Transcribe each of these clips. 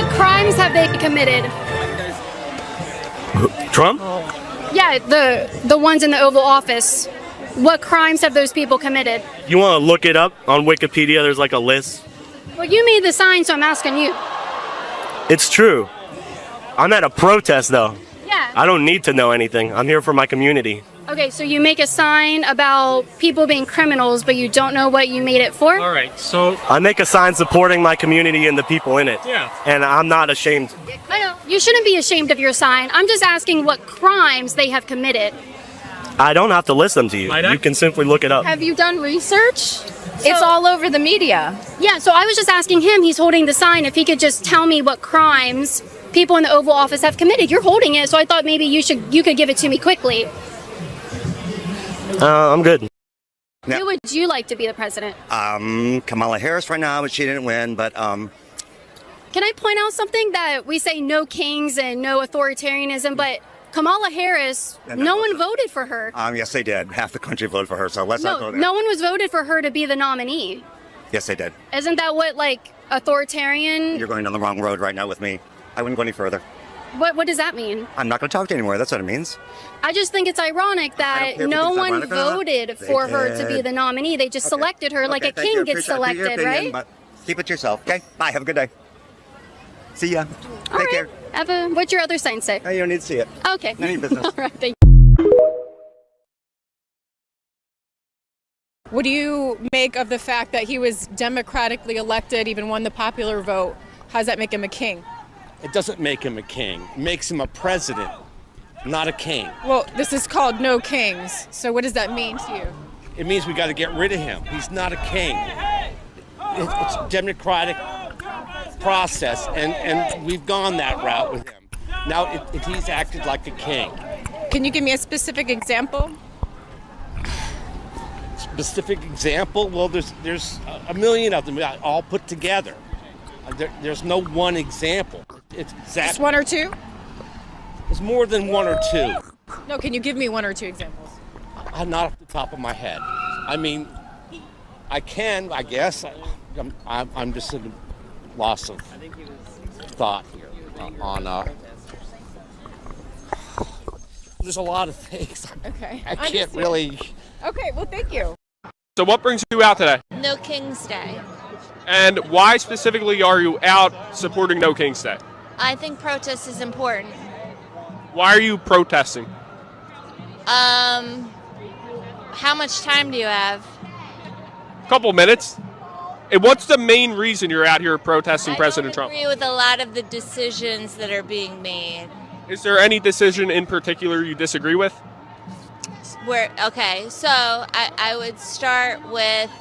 What crimes have they committed? Trump? Yeah, the ones in the Oval Office. What crimes have those people committed? You want to look it up on Wikipedia? There's like a list. Well, you made the sign, so I'm asking you. It's true. I'm at a protest, though. Yeah. I don't need to know anything. I'm here for my community. Okay, so you make a sign about people being criminals, but you don't know what you made it for? All right, so I make a sign supporting my community and the people in it. Yeah. And I'm not ashamed. I know. You shouldn't be ashamed of your sign. I'm just asking what crimes they have committed. I don't have to list them to you. Might I? You can simply look it up. Have you done research? It's all over the media. Yeah, so I was just asking him, he's holding the sign, if he could just tell me what crimes people in the Oval Office have committed. You're holding it, so I thought maybe you could give it to me quickly. I'm good. Yeah. Who would you like to be the president? Kamala Harris right now, but she didn't win. But Can I point out something that we say no kings and no authoritarianism, but Kamala Harris, no one voted for her. yes, they did. Half the country voted for her, so let's not go there. No one was voted for her to be the nominee. Yes, they did. Isn't that what, like, authoritarian? You're going down the wrong road right now with me. I wouldn't go any further. What does that mean? I'm not going to talk to you anymore. That's what it means. I just think it's ironic that care if no it's one ironic or not. voted for her to be the nominee. They just selected her like a Thank you. king gets Appreciate your selected, opinion, right? But keep it to yourself, okay? Bye. Have a good day. See ya. All Take right. care. What's your other sign say? No, you don't need to see it. Okay. None of your business. All right, thank What do you make of the fact that he was democratically elected, even won the popular vote? How does that make him a king? It doesn't make him a king. It makes him a president, not a king. Well, this is called no kings. So what does that mean to you? It means we got to get rid of him. He's not a king. It's a democratic process, and we've gone that route with him. Now he's acted like a king. Can you give me a specific example? Specific example? Well, there's a million of them all put together. There's no one example. It's Just one or two? It's more than one or two. No, can you give me one or two examples? Not off the top of my head. I mean, I can, I guess. I'm just at a loss of thought here on. There's a lot of things. Okay. I can't really. Okay, well, thank you. so what brings you out today? No King's Day. And why specifically are you out supporting No King's Day? I think protest is important. Why are you protesting? How much time do you have? A couple minutes. And what's the main reason you're out here protesting President Trump? I don't agree with a lot of the decisions that are being made. Is there any decision in particular you disagree with? Okay, so I would start with,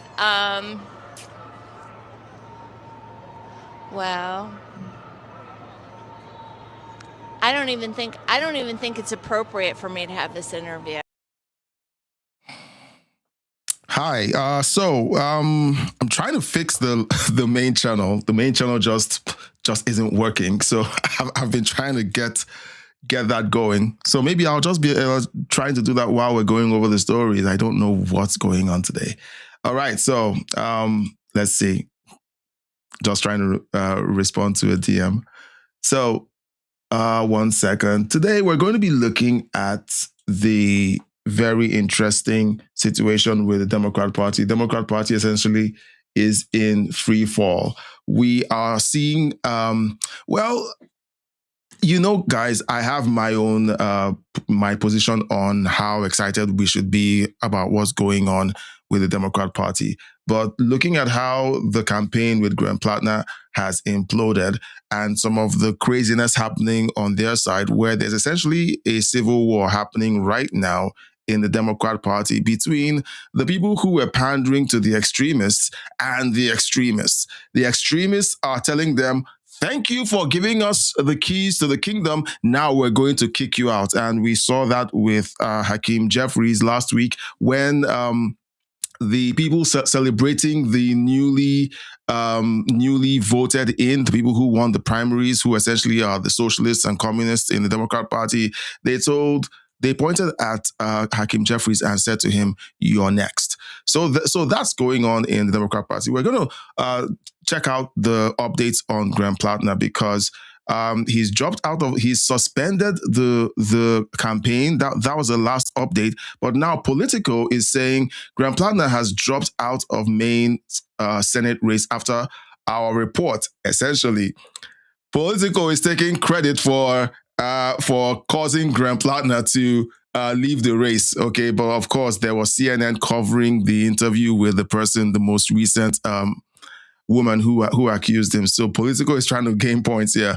well, I don't even think it's appropriate for me to have this interview. Hi. So I'm trying to fix the main channel. The main channel just isn't working. So I've been trying to get that going. So maybe I'll just be trying to do that while we're going over the stories. I don't know what's going on today. All right. So let's see. Just trying to respond to a DM. So 1 second. Today we're going to be looking at the very interesting situation with the Democrat Party. Democrat Party essentially is in free fall. We are seeing, guys, I have my own, my position on how excited we should be about what's going on with the Democrat Party. But looking at how the campaign with Graham Plattner has imploded and some of the craziness happening on their side, where there's essentially a civil war happening right now in the Democrat Party between the people who were pandering to the extremists and the extremists. The extremists are telling them, thank you for giving us the keys to the kingdom. Now we're going to kick you out. And we saw that with Hakeem Jeffries last week when the people celebrating the newly voted in, the people who won the primaries, who essentially are the socialists and communists in the Democrat Party, they told they pointed at Hakeem Jeffries and said to him, "You're next." So that's going on in the Democrat Party. We're going to check out the updates on Graham Plattner because he's suspended the campaign. That was the last update. But now Politico is saying Graham Plattner has dropped out of Maine's Senate race after our report. Essentially, Politico is taking credit for causing Graham Plattner to leave the race. Okay, but of course there was CNN covering the interview with the most recent woman who accused him. So Politico is trying to gain points here.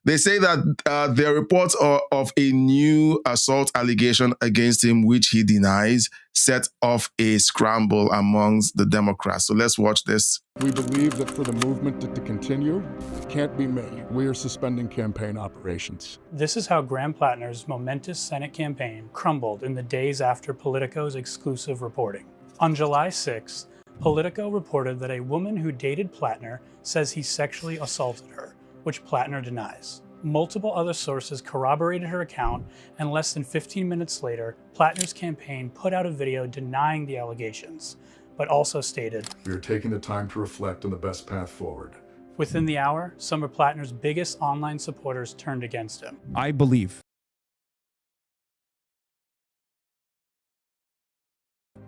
They say that their reports of a new assault allegation against him, which he denies, set off a scramble amongst the Democrats. So let's watch this. We believe that for the movement to continue, it can't be me. We are suspending campaign operations. This is how Graham Plattner's momentous Senate campaign crumbled in the days after Politico's exclusive reporting. On July 6th, Politico reported that a woman who dated Plattner says he sexually assaulted her, which Plattner denies. Multiple other sources corroborated her account, and less than 15 minutes later, Plattner's campaign put out a video denying the allegations, but also stated, "We are taking the time to reflect on the best path forward." Within the hour, some of Plattner's biggest online supporters turned against him. I believe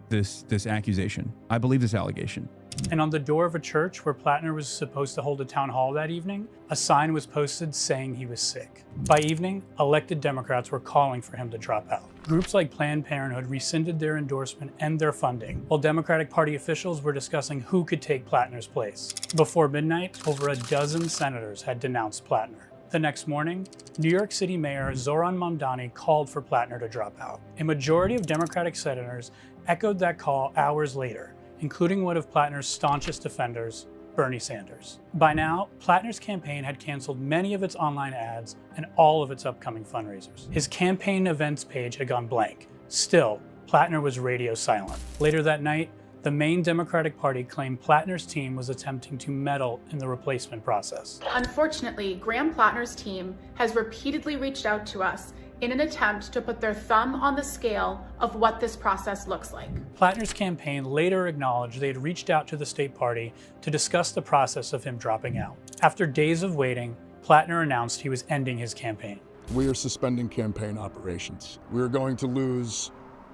this accusation. I believe this allegation. And on the door of a church where Plattner was supposed to hold a town hall that evening, a sign was posted saying he was sick. By evening, elected Democrats were calling for him to drop out. Groups like Planned Parenthood rescinded their endorsement and their funding, while Democratic Party officials were discussing who could take Plattner's place. Before midnight, over a dozen senators had denounced Plattner. The next morning, New York City Mayor Zoran Mamdani called for Plattner to drop out. A majority of Democratic senators echoed that call hours later, including one of Plattner's staunchest defenders, Bernie Sanders. By now, Plattner's campaign had canceled many of its online ads and all of its upcoming fundraisers. His campaign events page had gone blank. Still, Plattner was radio silent. Later that night, the Maine Democratic Party claimed Plattner's team was attempting to meddle in the replacement process. Unfortunately, Graham Plattner's team has repeatedly reached out to us in an attempt to put their thumb on the scale of what this process looks like. Plattner's campaign later acknowledged they had reached out to the state party to discuss the process of him dropping out. After days of waiting, Plattner announced he was ending his campaign. We are suspending campaign operations. We are going to lose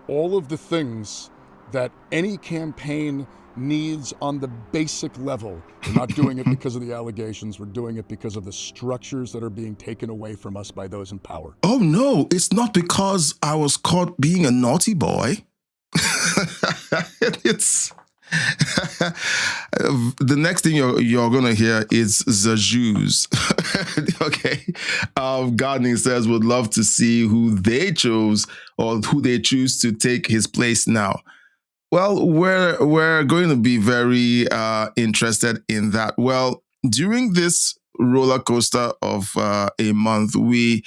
all of the things that any campaign needs on the basic level. We're not doing it because of the allegations. We're doing it because of the structures that are being taken away from us by those in power. Oh no, it's not because I was caught being a naughty boy. It's the next thing you're gonna hear is the Jews. Okay, Gardening says would love to see who they chose or who they choose to take his place now. Well, we're going to be very interested in that. Well, during this roller coaster of a month, we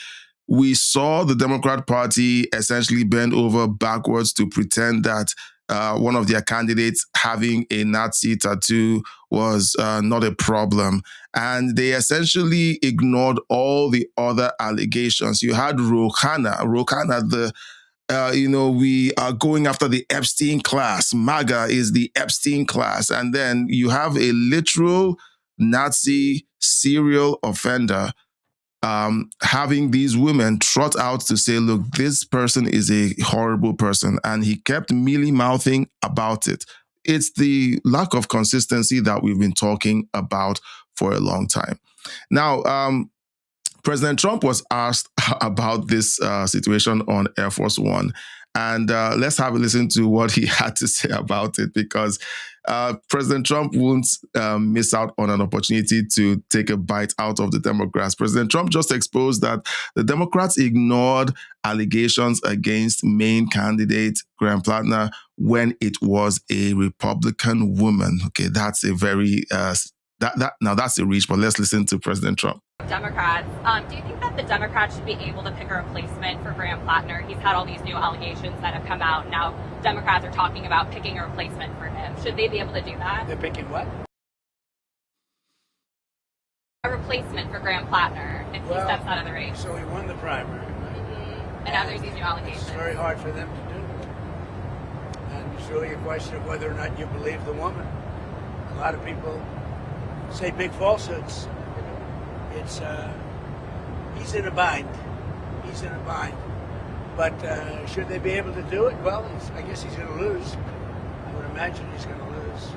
saw the Democrat Party essentially bend over backwards to pretend that one of their candidates having a Nazi tattoo was not a problem. And they essentially ignored all the other allegations. You had Rouhana, we are going after the Epstein class. MAGA is the Epstein class. And then you have a literal Nazi serial offender having these women trot out to say, look, this person is a horrible person. And he kept mealy-mouthing about it. It's the lack of consistency that we've been talking about for a long time. Now, President Trump was asked about this situation on Air Force One. And let's have a listen to what he had to say about it, because President Trump won't miss out on an opportunity to take a bite out of the Democrats. President Trump just exposed that the Democrats ignored allegations against Maine candidate Graham Plattner when it was a Republican woman. Okay, that's a very, now that's a reach, but let's listen to President Trump. Democrats. Do you think that the Democrats should be able to pick a replacement for Graham Plattner? He's had all these new allegations that have come out. Now Democrats are talking about picking a replacement for him. Should they be able to do that? They're picking what? A replacement for Graham Plattner if he steps out of the race. So he won the primary. And now there's these new allegations. It's very hard for them to do. And it's really a question of whether or not you believe the woman. A lot of people say big falsehoods. It's he's in a bind. He's in a bind. But should they be able to do it? Well, I guess he's going to lose. I would imagine he's going to lose.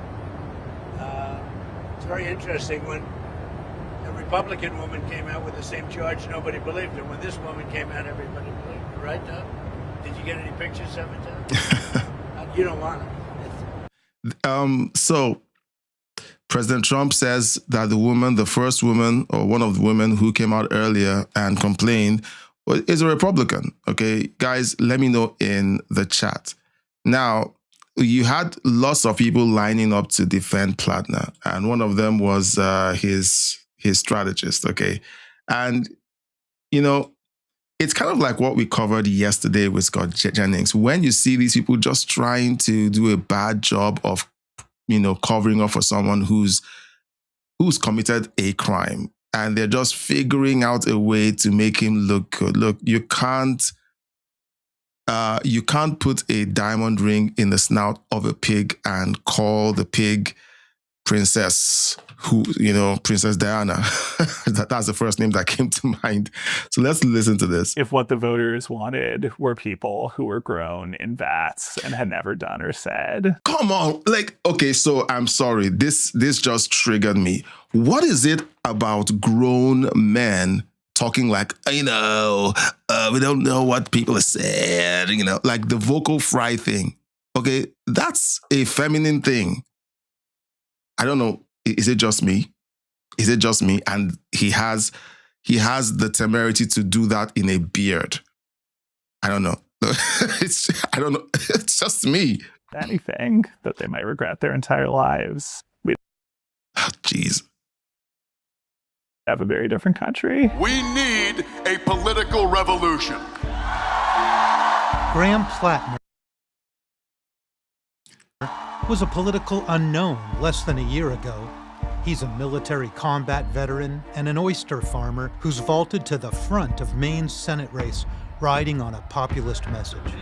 It's very interesting when a Republican woman came out with the same charge, nobody believed her. When this woman came out, everybody believed her, right, Doug? Did you get any pictures of it, Doug? You don't want it. So President Trump says that the first woman, or one of the women who came out earlier and complained, is a Republican. Okay, guys, let me know in the chat. Now, you had lots of people lining up to defend Plattner, and one of them was his strategist. Okay, and it's kind of like what we covered yesterday with Scott Jennings. When you see these people just trying to do a bad job of, covering up for someone who's committed a crime, and they're just figuring out a way to make him look good. Look, you can't put a diamond ring in the snout of a pig and call the pig Princess, Princess Diana. That's the first name that came to mind. So let's listen to this. If what the voters wanted were people who were grown in vats and had never done or said. Come on. Okay, so I'm sorry. This just triggered me. What is it about grown men talking like, we don't know what people have said, like the vocal fry thing. Okay, that's a feminine thing. I don't know. Is it just me? Is it just me? And he has the temerity to do that in a beard. I don't know. I don't know. It's just me. Anything that they might regret their entire lives. Jeez. Have a very different country. We need a political revolution. Graham Plattner was a political unknown less than a year ago. He's a military combat veteran and an oyster farmer who's vaulted to the front of Maine's Senate race, riding on a populist message.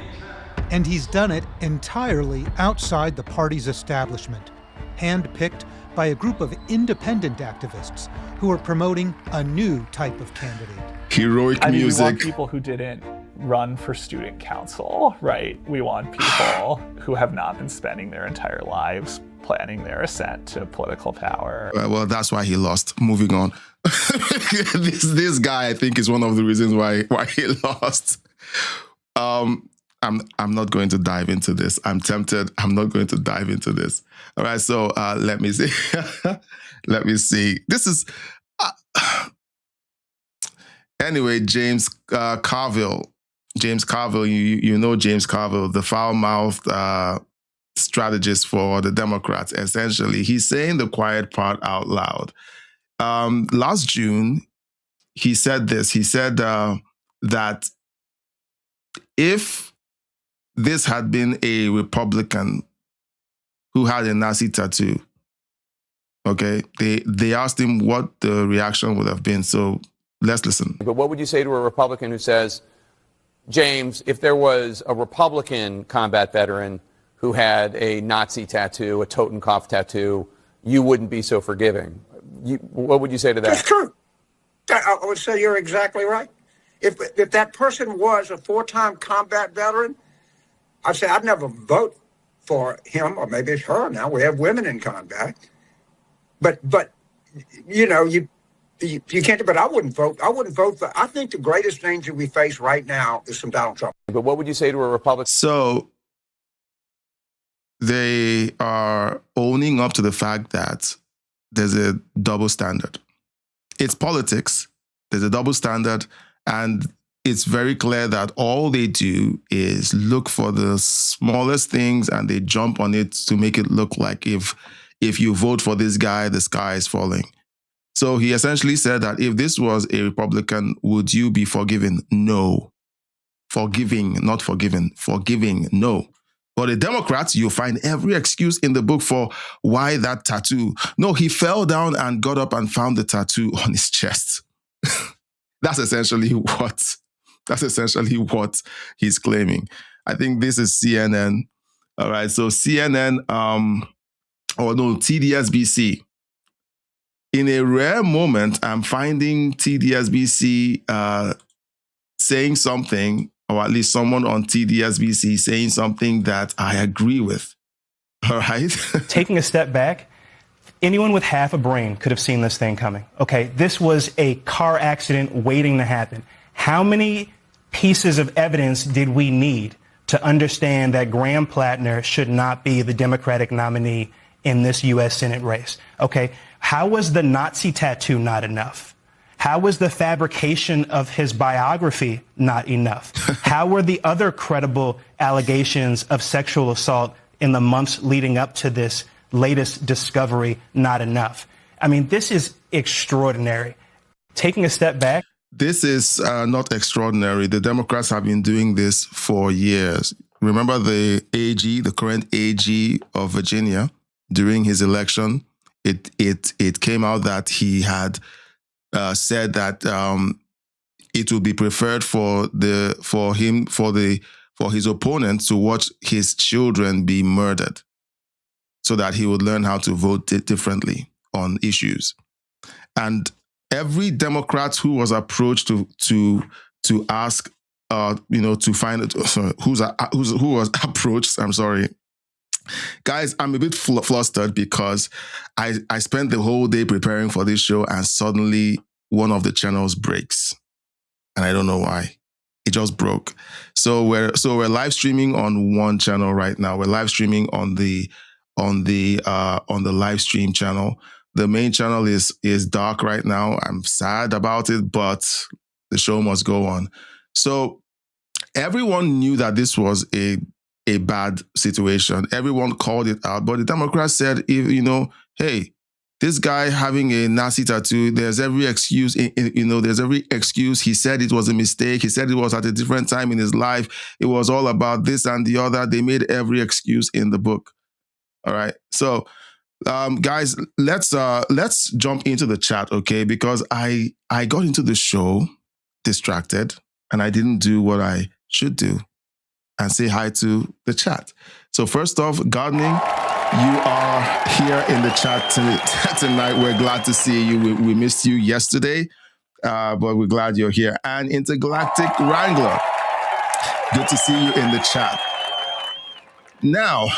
And he's done it entirely outside the party's establishment, handpicked by a group of independent activists who are promoting a new type of candidate. Heroic music. We want people who didn't run for student council, right? We want people who have not been spending their entire lives planning their ascent to political power. Well, that's why he lost. Moving on. This guy, I think, is one of the reasons why he lost. I'm not going to dive into this. I'm tempted. I'm not going to dive into this. All right. So let me see. Let me see. This is anyway. James Carville. James Carville. You know James Carville, the foul-mouthed strategist for the Democrats. Essentially, he's saying the quiet part out loud. Last June, he said this. He said that if this had been a Republican who had a Nazi tattoo, okay, they asked him what the reaction would have been. So let's listen. But what would you say to a Republican who says, James, if there was a Republican combat veteran who had a Nazi tattoo, a Totenkopf tattoo, you wouldn't be so forgiving? What would you say to that? That's true. I would say you're exactly right. If that person was a 4-time combat veteran, I'd say I'd never vote for him, or maybe it's her now. We have women in combat. But you can't, but I wouldn't vote. I wouldn't vote for, I think the greatest danger we face right now is from Donald Trump. But what would you say to a Republican? So they are owning up to the fact that there's a double standard. It's politics. There's a double standard. And it's very clear that all they do is look for the smallest things and they jump on it to make it look like if you vote for this guy, the sky is falling. So he essentially said that if this was a Republican, would you be forgiven? No. Forgiving, not forgiven. Forgiving, no. But the Democrats, you'll find every excuse in the book for why that tattoo. No, he fell down and got up and found the tattoo on his chest. That's essentially what That's essentially what he's claiming. I think this is CNN. All right, so CNN, TDSBC. In a rare moment, I'm finding TDSBC saying something, or at least someone on TDSBC saying something that I agree with. All right? Taking a step back, anyone with half a brain could have seen this thing coming. Okay, this was a car accident waiting to happen. How many pieces of evidence did we need to understand that Graham Plattner should not be the Democratic nominee in this U.S. Senate race? Okay, how was the Nazi tattoo not enough? How was the fabrication of his biography not enough? How were the other credible allegations of sexual assault in the months leading up to this latest discovery not enough? I mean, this is extraordinary. Taking a step back. This is not extraordinary. The Democrats have been doing this for years. Remember the AG, the current AG of Virginia, during his election, it came out that he had said that it would be preferred for his opponent to watch his children be murdered, so that he would learn how to vote differently on issues. And every Democrat who was approached to ask, to find who was approached. I'm sorry, guys. I'm a bit flustered because I spent the whole day preparing for this show, and suddenly one of the channels breaks, and I don't know why. It just broke. So we're live streaming on one channel right now. We're live streaming on the live stream channel. The main channel is dark right now. I'm sad about it, but the show must go on. So everyone knew that this was a bad situation. Everyone called it out, but the Democrats said, hey, this guy having a Nazi tattoo, there's every excuse, there's every excuse. He said it was a mistake. He said it was at a different time in his life. It was all about this and the other. They made every excuse in the book. All right. So, guys, let's jump into the chat, okay? Because I got into the show distracted, and I didn't do what I should do and say hi to the chat. So first off, Gardening, you are here in the chat tonight. We're glad to see you. We missed you yesterday, but we're glad you're here. And Intergalactic Wrangler, good to see you in the chat. Now,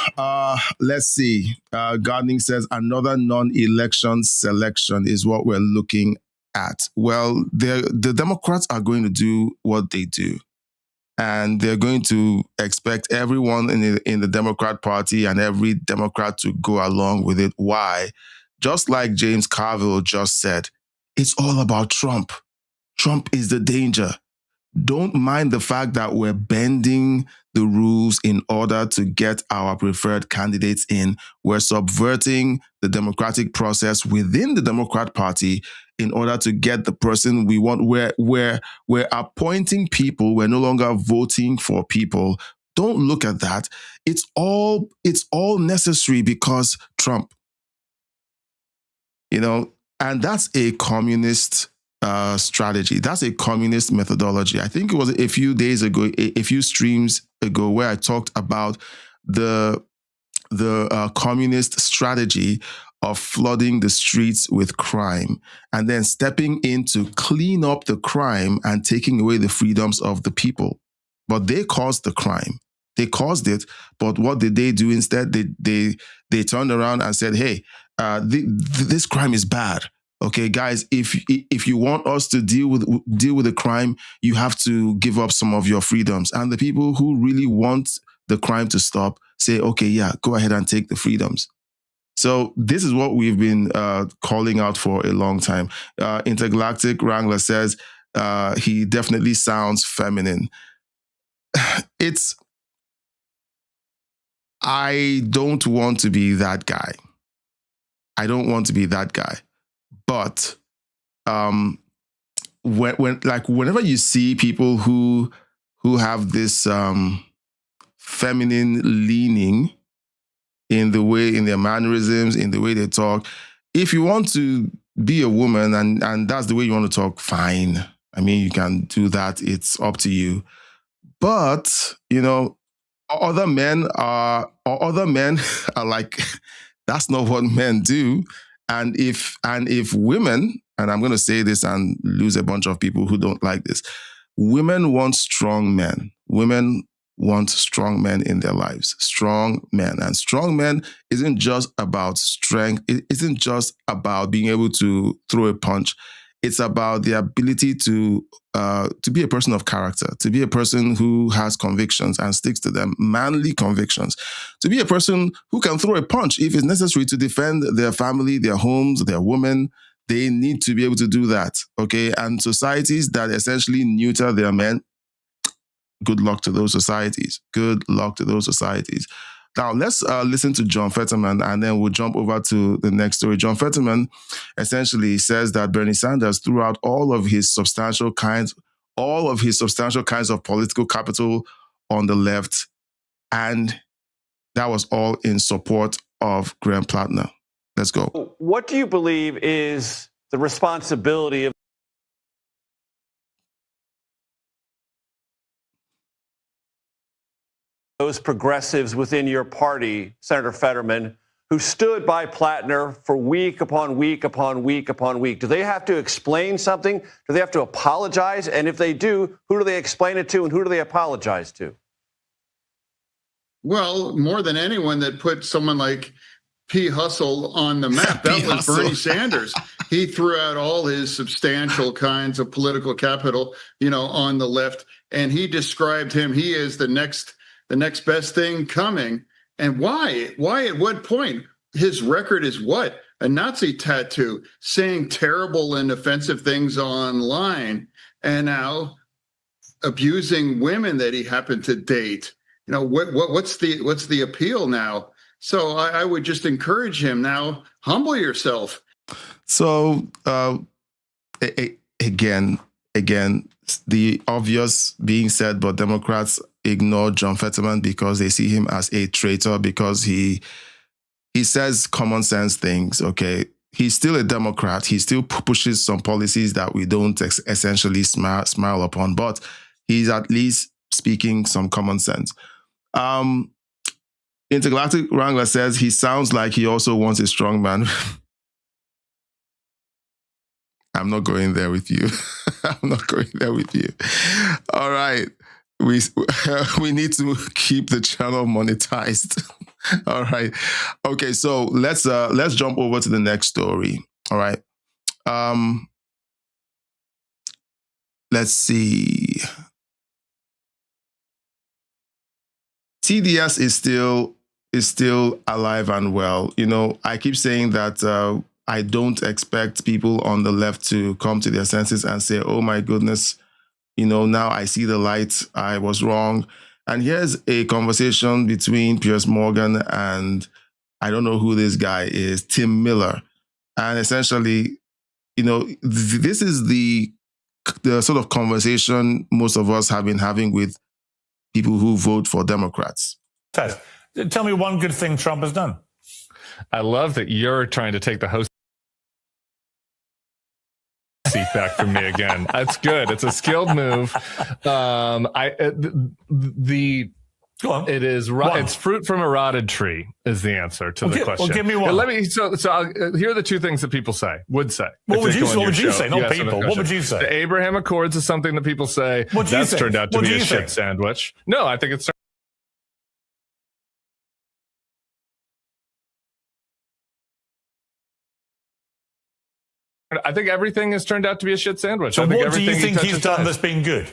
let's see. Gardening says another non-election selection is what we're looking at. Well, the Democrats are going to do what they do. And they're going to expect everyone in the Democrat Party and every Democrat to go along with it. Why? Just like James Carville just said, it's all about Trump. Trump is the danger. Don't mind the fact that we're bending the rules in order to get our preferred candidates in. We're subverting the democratic process within the Democrat Party in order to get the person we want. We're appointing people. We're no longer voting for people. Don't look at that. It's all necessary because Trump. And that's a communist strategy. That's a communist methodology. I think it was a few days ago, a few streams ago, where I talked about the communist strategy of flooding the streets with crime and then stepping in to clean up the crime and taking away the freedoms of the people. But they caused the crime. They caused it. But what did they do instead? They turned around and said, hey, this crime is bad. Okay, guys, if you want us to deal with the crime, you have to give up some of your freedoms. And the people who really want the crime to stop say, okay, yeah, go ahead and take the freedoms. So this is what we've been calling out for a long time. Intergalactic Wrangler says he definitely sounds feminine. I don't want to be that guy. I don't want to be that guy. But whenever you see people who have this feminine leaning in their mannerisms, in the way they talk, if you want to be a woman and that's the way you want to talk, fine. I mean, you can do that. It's up to you. But, you know, other men are like, that's not what men do. And if women, and I'm going to say this and lose a bunch of people who don't like this, women want strong men. Women want strong men in their lives, strong men. And strong men isn't just about strength. It isn't just about being able to throw a punch. It's about the ability to be a person of character, to be a person who has convictions and sticks to them, manly convictions, to be a person who can throw a punch if it's necessary to defend their family, their homes, their women. They need to be able to do that, okay? And societies that essentially neuter their men, good luck to those societies. Good luck to those societies. Now, let's listen to John Fetterman, and then we'll jump over to the next story. John Fetterman essentially says that Bernie Sanders threw out all of his substantial kinds of political capital on the left, and that was all in support of Graham Plattner. Let's go. What do you believe is the responsibility of those progressives within your party, Senator Fetterman, who stood by Plattner for week upon week upon week upon week? Do they have to explain something? Do they have to apologize? And if they do, who do they explain it to and who do they apologize to? Well, more than anyone that put someone like P. Hustle on the map, that was Bernie Sanders. He threw out all his substantial kinds of political capital, you know, on the left, and he described him, he is the next best thing coming. And why? Why at what point? His record is what? A Nazi tattoo, saying terrible and offensive things online, and now abusing women that he happened to date. You know, what's the appeal now? So I would just encourage him now, humble yourself. So again, the obvious being said, but Democrats ignore John Fetterman because they see him as a traitor, because he says common sense things, okay? He's still a Democrat. He still pushes some policies that we don't essentially smile upon, but he's at least speaking some common sense. Intergalactic Wrangler says he sounds like he also wants a strong man. I'm not going there with you. I'm not going there with you. All right. We need to keep the channel monetized. All right. Okay, so let's jump over to the next story. All right. Let's see. TDS is still alive and well. You know, I keep saying that I don't expect people on the left to come to their senses and say, oh my goodness, you know, now I see the light, I was wrong. And here's a conversation between Piers Morgan and I don't know who this guy is, Tim Miller. And essentially, you know, this is the sort of conversation most of us have been having with people who vote for Democrats. Ted, tell me one good thing Trump has done. I love that you're trying to take the host seat back from me again. That's good. It's a skilled move. It is. It's fruit from a rotted tree is the answer to the question. Well, give me one. Here are the two things that people would say. What would you say? Not people. What would you say? The Abraham Accords is something that people say. What do you think? That's turned out to be a shit sandwich. No, I think it's. I think everything has turned out to be a shit sandwich. So I think what do you think he's done that's been good?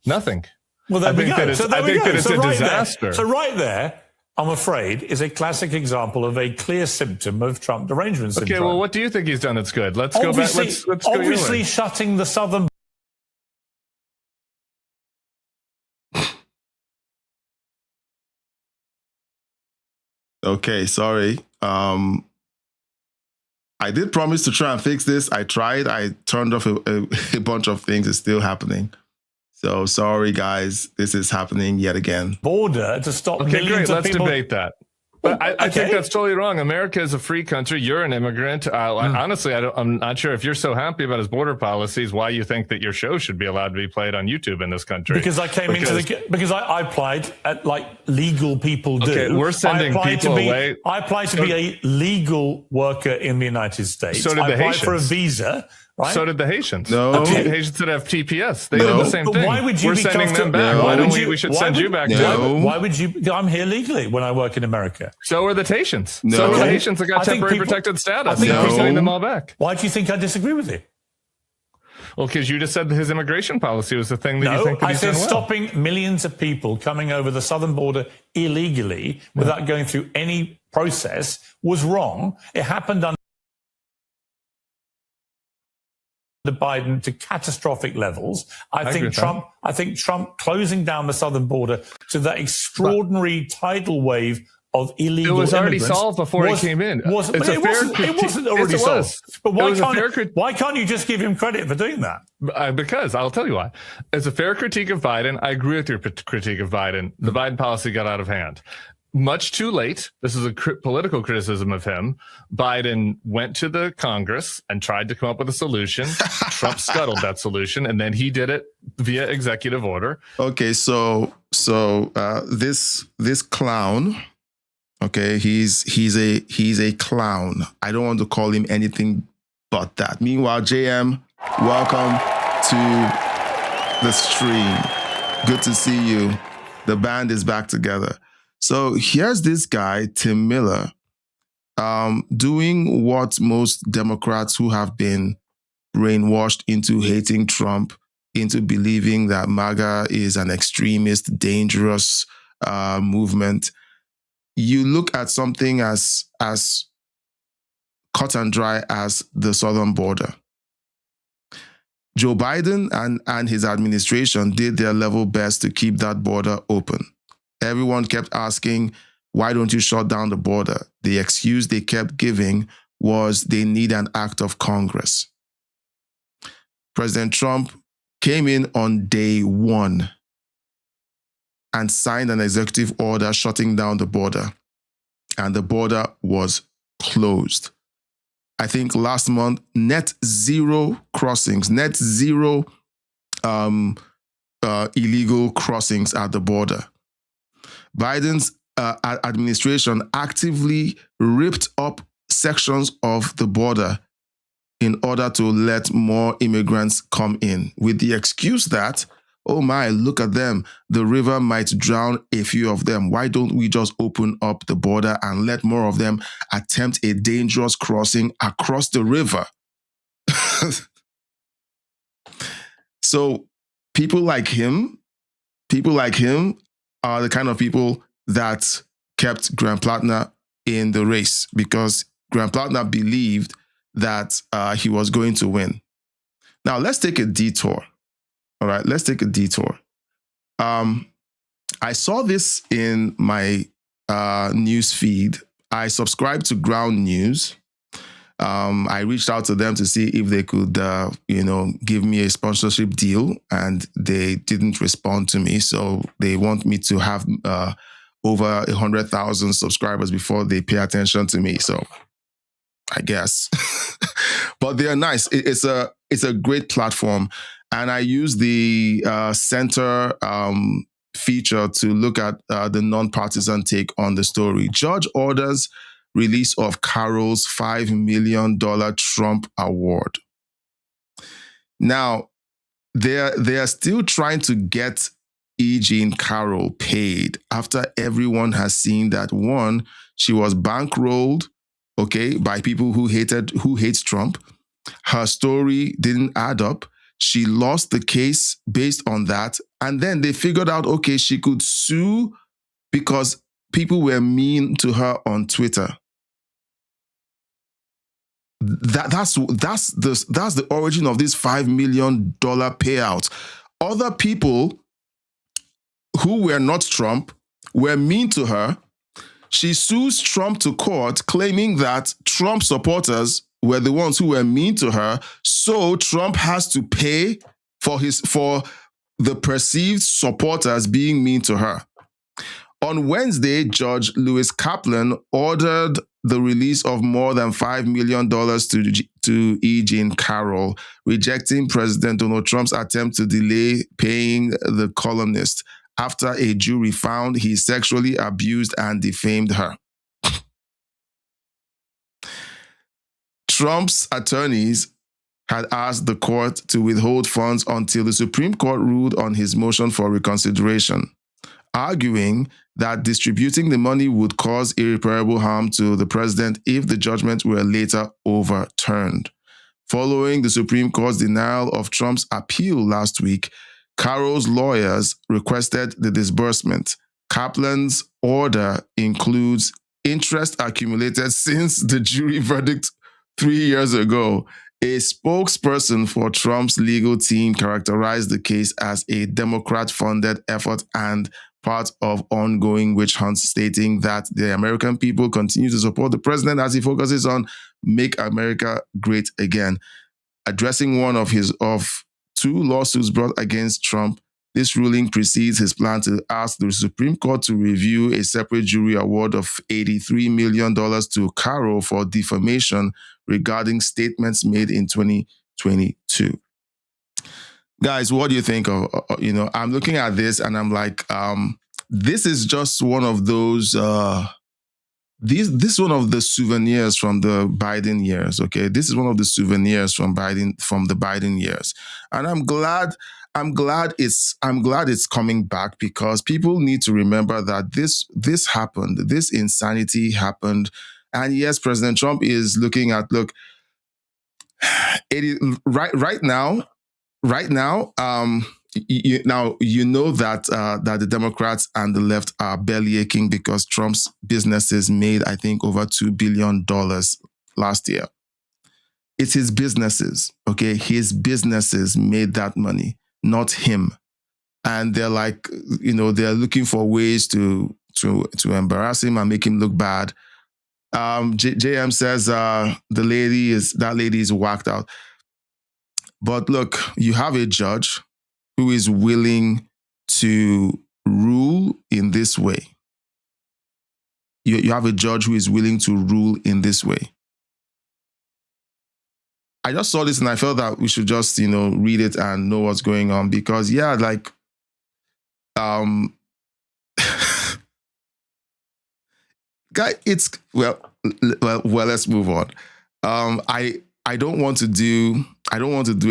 Nothing. Well, there we go. I think that it's a disaster. So right there, I'm afraid, is a classic example of a clear symptom of Trump derangement syndrome. Okay, well, what do you think he's done that's good? Let's go back. Let's go obviously shutting the southern. Okay, sorry. I did promise to try and fix this. I tried. I turned off a bunch of things. It's still happening. So sorry, guys. This is happening yet again. Border to stop. Okay, great. Let's people. debate that. But I think that's totally wrong. America is a free country. You're an immigrant. Honestly, I'm not sure if you're so happy about his border policies, why you think that your show should be allowed to be played on YouTube in this country. Because I I applied at like legal people do. Okay, we're sending people away. I applied to be a legal worker in the United States. So did the Haitians. I applied for a visa. Right? So did the Haitians. No. Haitians that have TPS. They did the same thing. Why would you We're be sending them comfortable? back. No. Why don't we should send you back too. Why would you? I'm here legally when I work in America. So are the Haitians. No. So are the Haitians that got temporary protected status. We're sending them all back. Why do you think I disagree with you? Well, because you just said that his immigration policy was the thing that you think that I he's said done well. stopping millions of people coming over the southern border illegally without going through any process was wrong. It happened under Biden to catastrophic levels. I think Trump closing down the southern border to that extraordinary tidal wave of illegal It was already immigrants solved before he came in. It wasn't already solved. But why can't you just give him credit for doing that? Because I'll tell you why. As a fair critique of Biden, I agree with your critique of Biden. The Biden policy got out of hand. Much too late. This is a political criticism of him. Biden went to the Congress and tried to come up with a solution. Trump scuttled that solution, and then he did it via executive order. Okay, so this clown, okay, he's a clown. I don't want to call him anything but that. Meanwhile, JM, welcome to the stream. Good to see you. The band is back together. So here's this guy, Tim Miller, doing what most Democrats who have been brainwashed into hating Trump, into believing that MAGA is an extremist, dangerous movement. You look at something as cut and dry as the southern border. Joe Biden and his administration did their level best to keep that border open. Everyone kept asking, why don't you shut down the border? The excuse they kept giving was they need an act of Congress. President Trump came in on day one and signed an executive order shutting down the border, and the border was closed. I think last month, net zero crossings, net zero illegal crossings at the border. Biden's administration actively ripped up sections of the border in order to let more immigrants come in with the excuse that, oh my, look at them, the river might drown a few of them. Why don't we just open up the border and let more of them attempt a dangerous crossing across the river? So people like him are the kind of people that kept Graham Plattner in the race because Graham Plattner believed that he was going to win. Now, let's take a detour. All right, let's take a detour. I saw this in my news feed. I subscribed to Ground News. I reached out to them to see if they could, give me a sponsorship deal, and they didn't respond to me. So they want me to have over 100,000 subscribers before they pay attention to me. So I guess, but they are nice. It's a great platform, and I use the center feature to look at the nonpartisan take on the story. Judge orders release of Carroll's $5 million Trump award. Now, they are still trying to get E. Jean Carroll paid after everyone has seen that, one, she was bankrolled, by people who hates Trump. Her story didn't add up. She lost the case based on that. And then they figured out, she could sue because people were mean to her on Twitter. That's the origin of this $5 million payout. Other people who were not Trump were mean to her. She sues Trump to court, claiming that Trump supporters were the ones who were mean to her. So Trump has to pay for the perceived supporters being mean to her. On Wednesday, Judge Lewis Kaplan ordered the release of more than $5 million to E. Jean Carroll, rejecting President Donald Trump's attempt to delay paying the columnist after a jury found he sexually abused and defamed her. Trump's attorneys had asked the court to withhold funds until the Supreme Court ruled on his motion for reconsideration, arguing that distributing the money would cause irreparable harm to the president if the judgment were later overturned. Following the Supreme Court's denial of Trump's appeal last week, Carroll's lawyers requested the disbursement. Kaplan's order includes interest accumulated since the jury verdict 3 years ago. A spokesperson for Trump's legal team characterized the case as a Democrat-funded effort and part of ongoing witch hunts, stating that the American people continue to support the president as he focuses on Make America Great Again. Addressing one of two lawsuits brought against Trump, this ruling precedes his plan to ask the Supreme Court to review a separate jury award of $83 million to Carroll for defamation regarding statements made in 2022. Guys, what do you think of, I'm looking at this and I'm like, this is just one of those, this is one of the souvenirs from the Biden years, okay? This is one of the souvenirs from the Biden years. And I'm glad it's coming back, because people need to remember that this happened, this insanity happened. And yes, President Trump is looking at, right now, you know that the Democrats and the left are belly aching because Trump's businesses made, I think, over $2 billion last year. It's his businesses, okay? His businesses made that money, not him. And they're like, they're looking for ways to embarrass him and make him look bad. JM says that lady is whacked out. But look, you have a judge who is willing to rule in this way. You have a judge who is willing to rule in this way. I just saw this and I felt that we should just, read it and know what's going on, because guy, let's move on. I don't want to do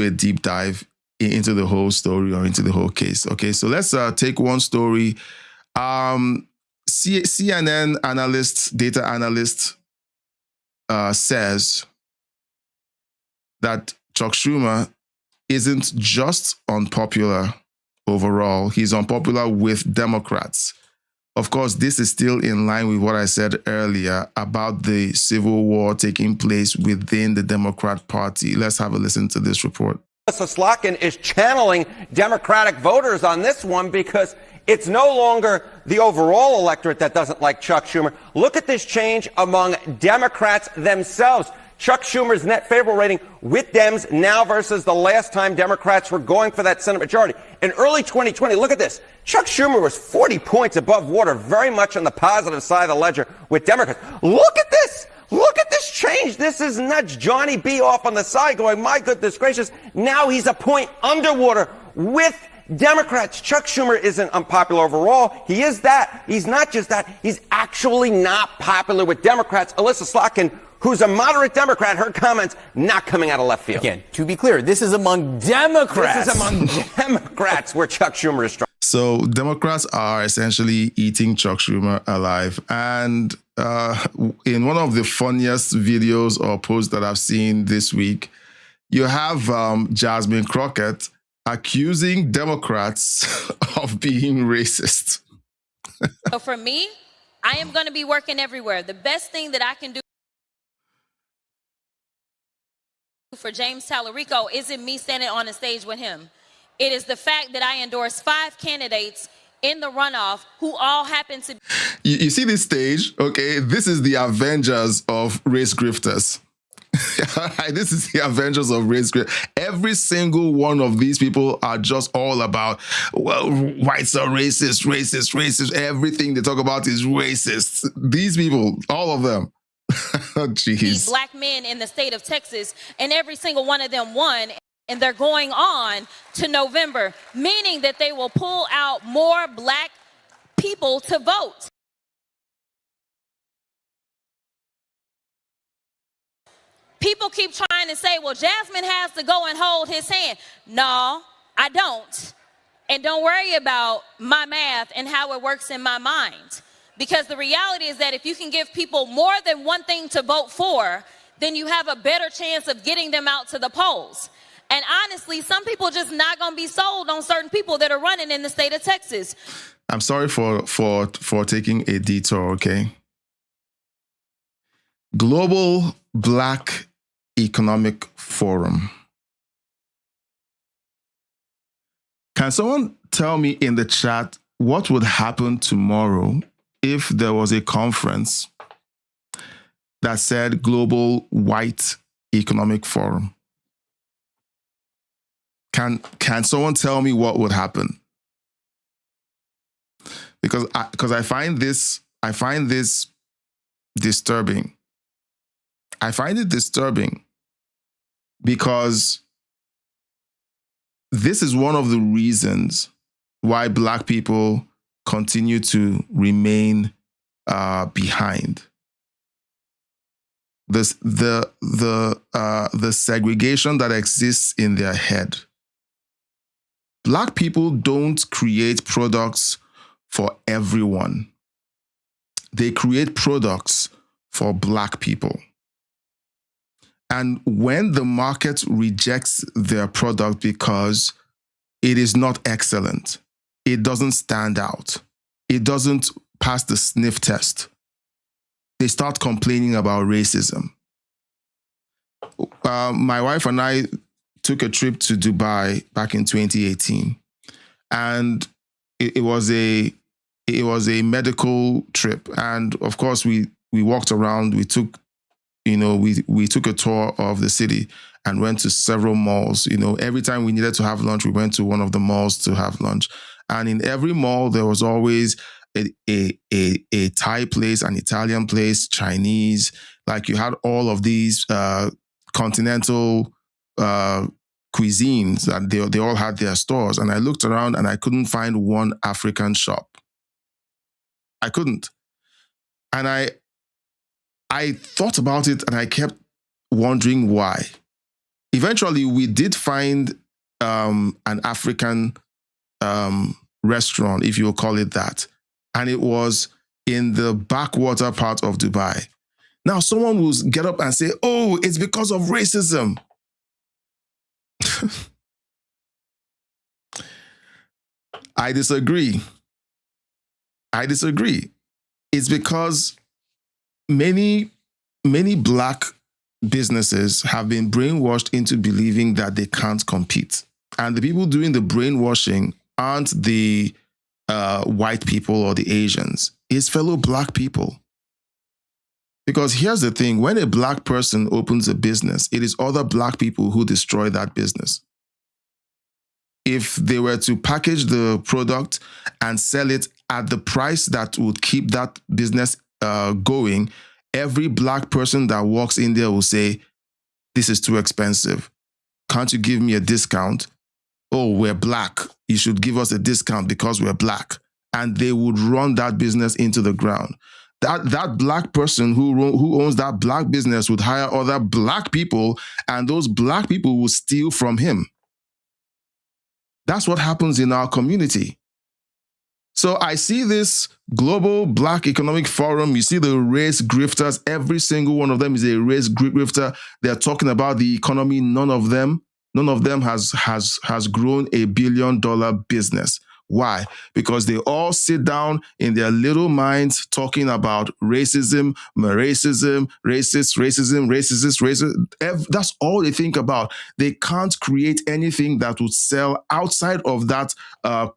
a deep dive into the whole story or into the whole case. Okay, so let's take one story. CNN data analyst says that Chuck Schumer isn't just unpopular overall, he's unpopular with Democrats. Of course, this is still in line with what I said earlier about the civil war taking place within the Democrat Party. Let's have a listen to this report. Slotkin is channeling Democratic voters on this one because it's no longer the overall electorate that doesn't like Chuck Schumer. Look at this change among Democrats themselves. Chuck Schumer's net favorable rating with Dems now versus the last time Democrats were going for that Senate majority. In early 2020, look at this. Chuck Schumer was 40 points above water, very much on the positive side of the ledger with Democrats. Look at this. Look at this change. This is nuts. Johnny B off on the side going, my goodness gracious. Now he's a point underwater with Democrats. Chuck Schumer isn't unpopular overall. He is that. He's not just that. He's actually not popular with Democrats. Alyssa Slotkin, who's a moderate Democrat, her comments not coming out of left field. Again, to be clear, this is among Democrats. This is among Democrats where Chuck Schumer is strong. So Democrats are essentially eating Chuck Schumer alive. And in one of the funniest videos or posts that I've seen this week, you have Jasmine Crockett accusing Democrats of being racist. So for me, I am going to be working everywhere. The best thing that I can do for James Tallarico isn't me standing on the stage with him. It is the fact that I endorsed 5 candidates in the runoff who all happen to be... You see this stage, okay? This is the Avengers of race grifters. This is the Avengers of race. Every single one of these people are just all about, well, whites are racist, racist, racist. Everything they talk about is racist. These people, all of them. Jeez. Black men in the state of Texas, and every single one of them won. And they're going on to November, meaning that they will pull out more black people to vote. People keep trying to say, well, Jasmine has to go and hold his hand. No, I don't. And don't worry about my math and how it works in my mind. Because the reality is that if you can give people more than one thing to vote for, then you have a better chance of getting them out to the polls. And honestly, some people just not going to be sold on certain people that are running in the state of Texas. I'm sorry for taking a detour, okay? Global Black Economic Forum. Can someone tell me in the chat what would happen tomorrow if there was a conference that said Global White Economic Forum? Can someone tell me what would happen? Because I find this disturbing. I find it disturbing because this is one of the reasons why Black people continue to remain behind. The segregation that exists in their head. Black people don't create products for everyone. They create products for Black people. And when the market rejects their product because it is not excellent, it doesn't stand out, it doesn't pass the sniff test, they start complaining about racism. My wife and I took a trip to Dubai back in 2018, and it was a medical trip. And of course, we walked around. We took a tour of the city and went to several malls. Every time we needed to have lunch, we went to one of the malls to have lunch. And in every mall, there was always a Thai place, an Italian place, Chinese. Like you had all of these continental cuisines, and they all had their stores. And I looked around and I couldn't find one African shop. I couldn't. And I thought about it and I kept wondering why. Eventually, we did find an African restaurant, if you'll call it that. And it was in the backwater part of Dubai. Now, someone will get up and say, oh, it's because of racism. I disagree. It's because many Black businesses have been brainwashed into believing that they can't compete. And the people doing the brainwashing aren't the white people or the Asians. It's fellow Black people. Because here's the thing, when a Black person opens a business, it is other Black people who destroy that business. If they were to package the product and sell it at the price that would keep that business going, every Black person that walks in there will say, this is too expensive. Can't you give me a discount? Oh, we're Black. You should give us a discount because we're Black. And they would run that business into the ground. That Black person who owns that Black business would hire other Black people, and those Black people will steal from him. That's what happens in our community. So I see this Global Black Economic Forum. You see the race grifters. Every single one of them is a race grifter. They're talking about the economy. None of them has grown $1 billion business. Why? Because they all sit down in their little minds talking about racism, racist. That's all they think about. They can't create anything that would sell outside of that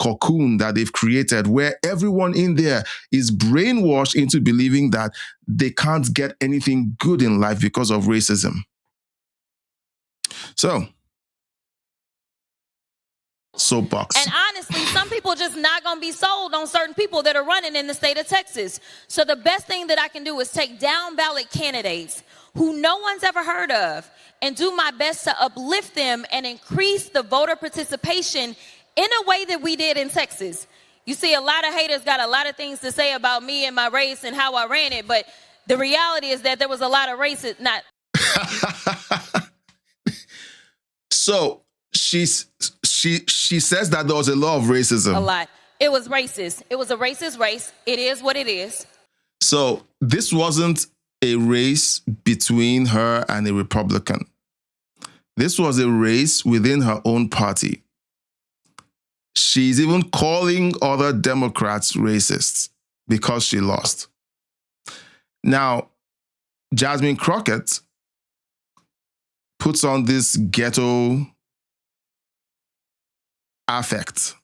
cocoon that they've created, where everyone in there is brainwashed into believing that they can't get anything good in life because of racism. So, soapbox. And honestly, some people just not going to be sold on certain people that are running in the state of Texas. So the best thing that I can do is take down ballot candidates who no one's ever heard of and do my best to uplift them and increase the voter participation in a way that we did in Texas. You see, a lot of haters got a lot of things to say about me and my race and how I ran it, but the reality is that there was a lot of racist, not. So she says that there was a lot of racism. A lot. It was racist. It was a racist race. It is what it is. So this wasn't a race between her and a Republican. This was a race within her own party. She's even calling other Democrats racists because she lost. Now, Jasmine Crockett puts on this ghetto affect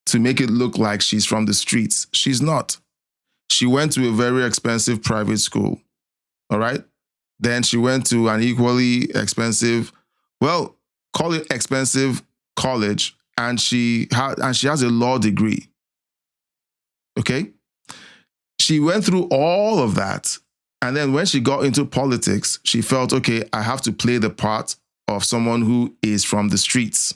to make it look like she's from the streets. She's not. She went to a very expensive private school, all right? Then she went to an equally expensive, well, call it expensive college, and she has a law degree, okay? She went through all of that, and then when she got into politics, she felt, okay, I have to play the part of someone who is from the streets.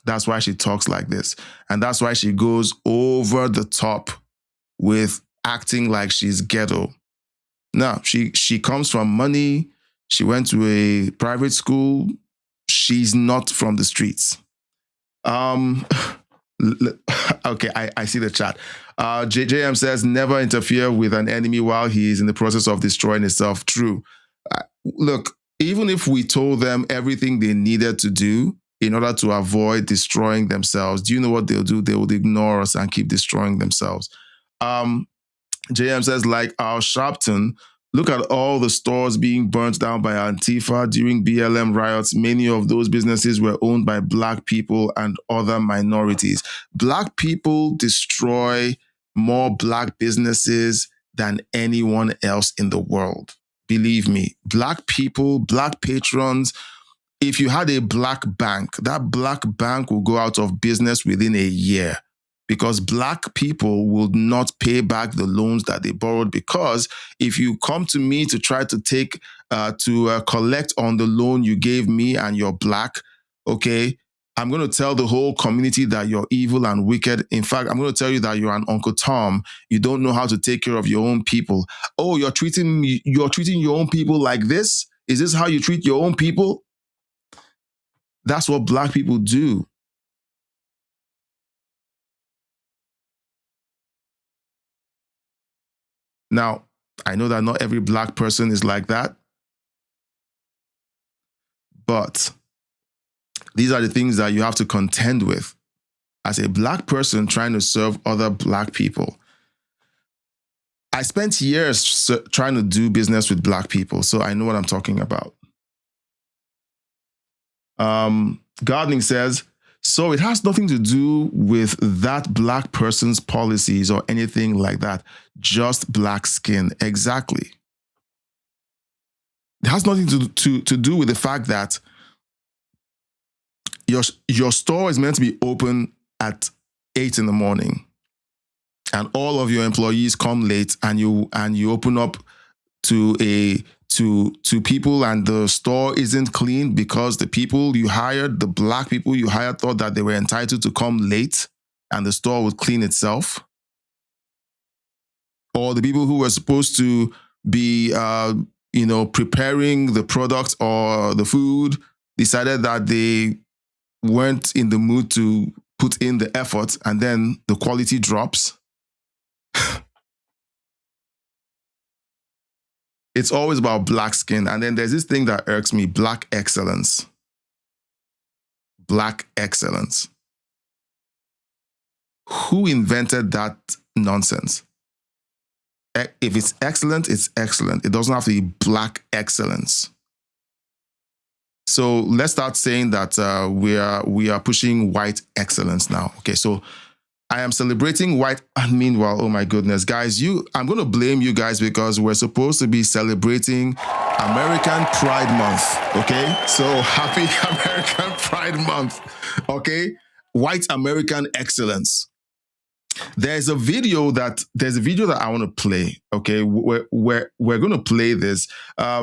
That's why she talks like this. And that's why she goes over the top with acting like she's ghetto. Now, she comes from money. She went to a private school. She's not from the streets. Okay, I see the chat. JM says, never interfere with an enemy while he is in the process of destroying himself. True. Look, even if we told them everything they needed to do in order to avoid destroying themselves, do you know what they'll do? They would ignore us and keep destroying themselves. JM says, like our Sharpton, look at all the stores being burnt down by Antifa during BLM riots. Many of those businesses were owned by Black people and other minorities. Black people destroy more Black businesses than anyone else in the world. Believe me, Black people, Black patrons, if you had a Black bank, that Black bank will go out of business within a year because Black people will not pay back the loans that they borrowed. Because if you come to me to try to collect on the loan you gave me and you're Black, okay, I'm going to tell the whole community that you're evil and wicked. In fact, I'm going to tell you that you're an Uncle Tom. You don't know how to take care of your own people. Oh, you're treating your own people like this? Is this how you treat your own people? That's what Black people do. Now, I know that not every Black person is like that, but these are the things that you have to contend with as a Black person trying to serve other Black people. I spent years trying to do business with Black people, so I know what I'm talking about. Gardening says, so it has nothing to do with that Black person's policies or anything like that, just Black skin. Exactly. It has nothing to do with the fact that your store is meant to be open at 8 in the morning and all of your employees come late and you open up to people and the store isn't clean because the people you hired, the Black people you hired, thought that they were entitled to come late and the store would clean itself. Or the people who were supposed to be, preparing the product or the food decided that they weren't in the mood to put in the effort and then the quality drops. It's always about Black skin. And then there's this thing that irks me, Black excellence. Black excellence. Who invented that nonsense? If it's excellent, it's excellent. It doesn't have to be Black excellence. So let's start saying that we are pushing white excellence now. Okay, so I am celebrating white. And meanwhile, oh my goodness, guys, I'm going to blame you guys because we're supposed to be celebrating American Pride Month. Okay. So happy American Pride Month. Okay. White American excellence. There's a video that I want to play. Okay. We're going to play this.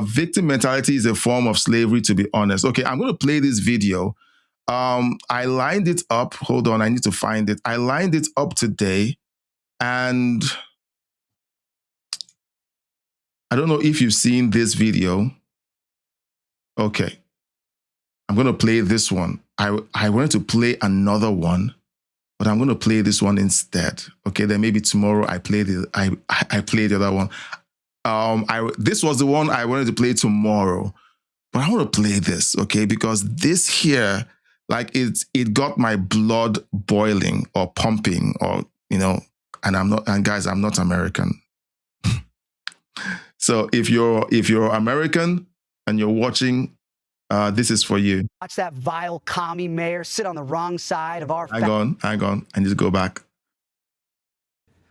Victim mentality is a form of slavery, to be honest. Okay. I'm going to play this video. I lined it up. Hold on, I need to find it. I lined it up today, and I don't know if you've seen this video. Okay. I'm going to play this one. I wanted to play another one, but I'm going to play this one instead. Okay, then maybe tomorrow I play the other one. This was the one I wanted to play tomorrow, but I want to play this, okay, because this here, like it got my blood boiling or pumping, or and guys, I'm not American. So if you're American and you're watching, this is for you. Watch that vile commie mayor sit on the wrong side of our... Hang on. I need to go back.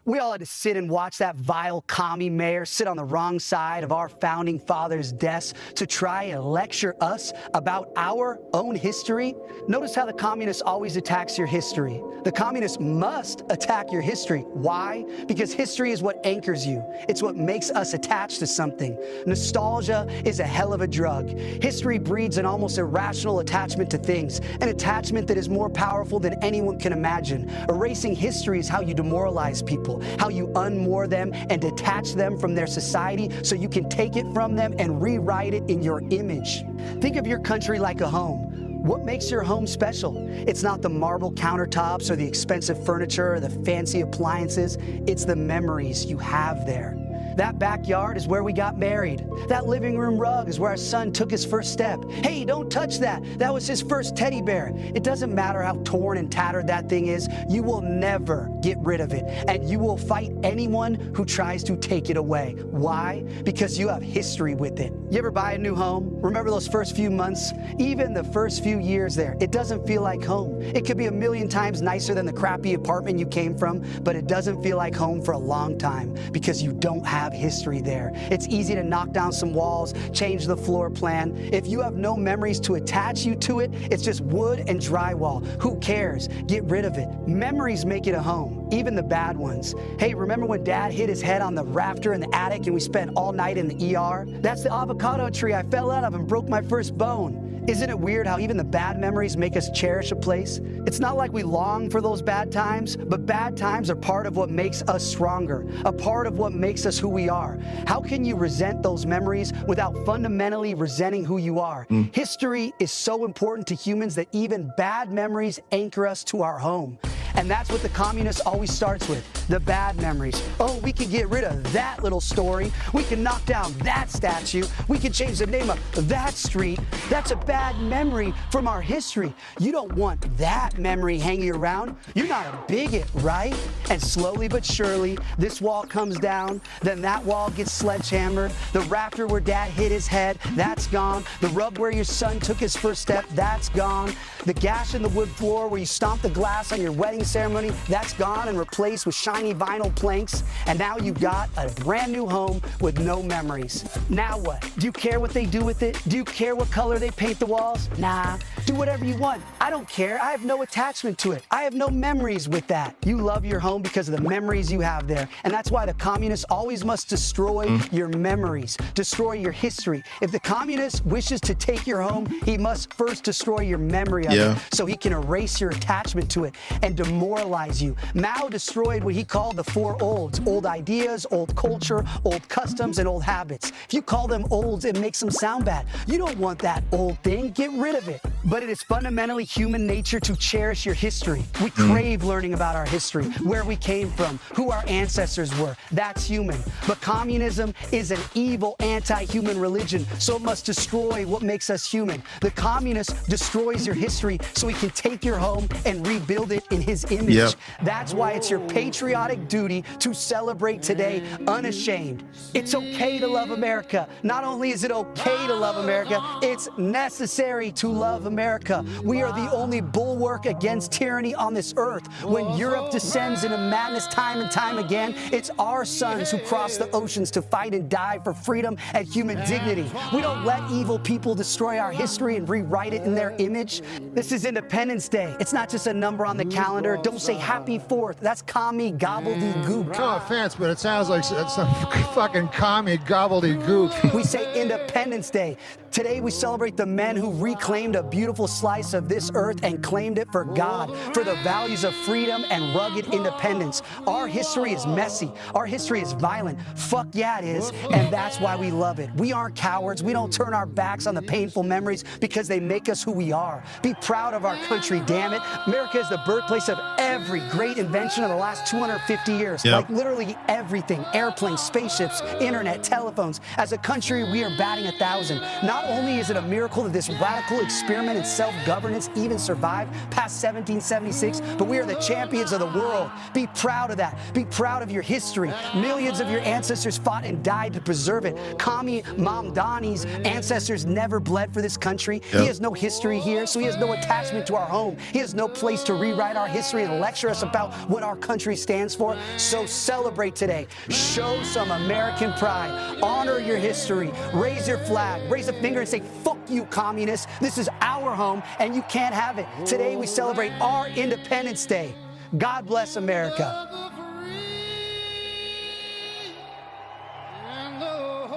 We all had to sit and watch that vile commie mayor sit on the wrong side of our founding fathers' desks to try and lecture us about our own history. Notice how the communist always attacks your history. The communist must attack your history. Why? Because history is what anchors you. It's what makes us attached to something. Nostalgia is a hell of a drug. History breeds an almost irrational attachment to things, an attachment that is more powerful than anyone can imagine. Erasing history is how you demoralize people, how you unmoor them and detach them from their society so you can take it from them and rewrite it in your image. Think of your country like a home. What makes your home special? It's not the marble countertops or the expensive furniture or the fancy appliances. It's the memories you have there. That backyard is where we got married. That living room rug is where our son took his first step. Hey, don't touch that. That was his first teddy bear. It doesn't matter how torn and tattered that thing is. You will never get rid of it. And you will fight anyone who tries to take it away. Why? Because you have history with it. You ever buy a new home? Remember those first few months? Even the first few years there, it doesn't feel like home. It could be a million times nicer than the crappy apartment you came from, but it doesn't feel like home for a long time because you don't have history there. It's easy to knock down some walls, change the floor plan. If you have no memories to attach you to it, it's just wood and drywall. Who cares? Get rid of it. Memories make it a home, even the bad ones. Hey, remember when Dad hit his head on the rafter in the attic and we spent all night in the ER? That's the avocado tree I fell out of and broke my first bone. Isn't it weird how even the bad memories make us cherish a place? It's not like we long for those bad times, but bad times are part of what makes us stronger, a part of what makes us who we are. How can you resent those memories without fundamentally resenting who you are? History is so important to humans that even bad memories anchor us to our home. And that's what the communist always starts with, the bad memories. Oh, we can get rid of that little story. We can knock down that statue. We can change the name of that street. That's a bad memory from our history. You don't want that memory hanging around. You're not a bigot, right? And slowly but surely, this wall comes down, then that wall gets sledgehammered. The rafter where Dad hit his head, that's gone. The rug where your son took his first step, that's gone. The gash in the wood floor where you stomped the glass on your wedding ceremony, that's gone and replaced with shiny vinyl planks. And now you've got a brand new home with no memories. Now what? Do you care what they do with it? Do you care what color they paint the walls? Nah. Do whatever you want. I don't care. I have no attachment to it. I have no memories with that. You love your home because of the memories you have there. And that's why the communist always must destroy your memories, destroy your history. If the communist wishes to take your home, he must first destroy your memory of it so he can erase your attachment to it and demoralize you. Mao destroyed what he called the four olds: old ideas, old culture, old customs, and old habits. If you call them olds, it makes them sound bad. You don't want that old thing. Get rid of it. But it is fundamentally human nature to cherish your history. We crave learning about our history, where we came from, who our ancestors were. That's human. But communism is an evil, anti-human religion, so it must destroy what makes us human. The communist destroys your history so he can take your home and rebuild it in his image. That's why it's your patriotic duty to celebrate today unashamed. It's okay to love America. Not only is it okay to love America, it's necessary to love America. America. We are the only bulwark against tyranny on this earth. When Europe descends into madness time and time again, it's our sons who cross the oceans to fight and die for freedom and human dignity. We don't let evil people destroy our history and rewrite it in their image. This is Independence Day. It's not just a number on the calendar. Don't say Happy 4th. That's commie gobbledygook. No offense, but it sounds like some fucking commie gobbledygook. We say Independence Day. Today we celebrate the men who reclaimed a beautiful slice of this earth and claimed it for God, for the values of freedom and rugged independence. Our history is messy. Our history is violent. Fuck yeah, it is. And that's why we love it. We aren't cowards. We don't turn our backs on the painful memories because they make us who we are. Be proud of our country, damn it. America is the birthplace of every great invention of the last 250 years. Yep. Like literally everything. Airplanes, spaceships, internet, telephones. As a country, we are batting 1,000. Not only is it a miracle that this radical experiment in self-governance even survived past 1776, but we are the champions of the world. Be proud of that. Be proud of your history. Millions of your ancestors fought and died to preserve it. Kami Mamdani's ancestors never bled for this country. Yep. He has no history here, so he has no attachment to our home. He has no place to rewrite our history and lecture us about what our country stands for. So celebrate today. Show some American pride. Honor your history. Raise your flag. Raise a finger and say, fuck you, communists. This is our home, and you can't have it. Today we celebrate our Independence Day. God bless America.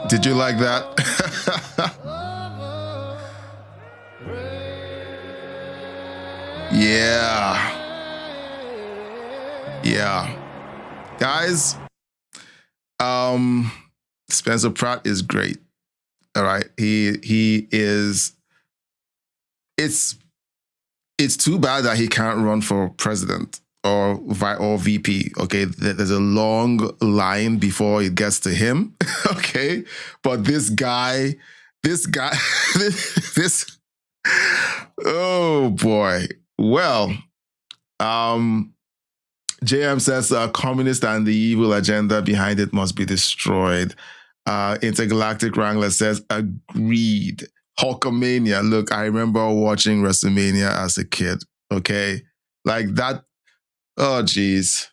Did you like that? Yeah. Yeah. Guys, Spencer Pratt is great. All right. He is, it's too bad that he can't run for president or VP. Okay. There's a long line before it gets to him. Okay. But this guy, oh boy. Well, JM says communist and the evil agenda behind it must be destroyed. Intergalactic Wrangler says agreed. Hulkamania. Look, I remember watching WrestleMania as a kid. Okay. Like that. Oh, geez.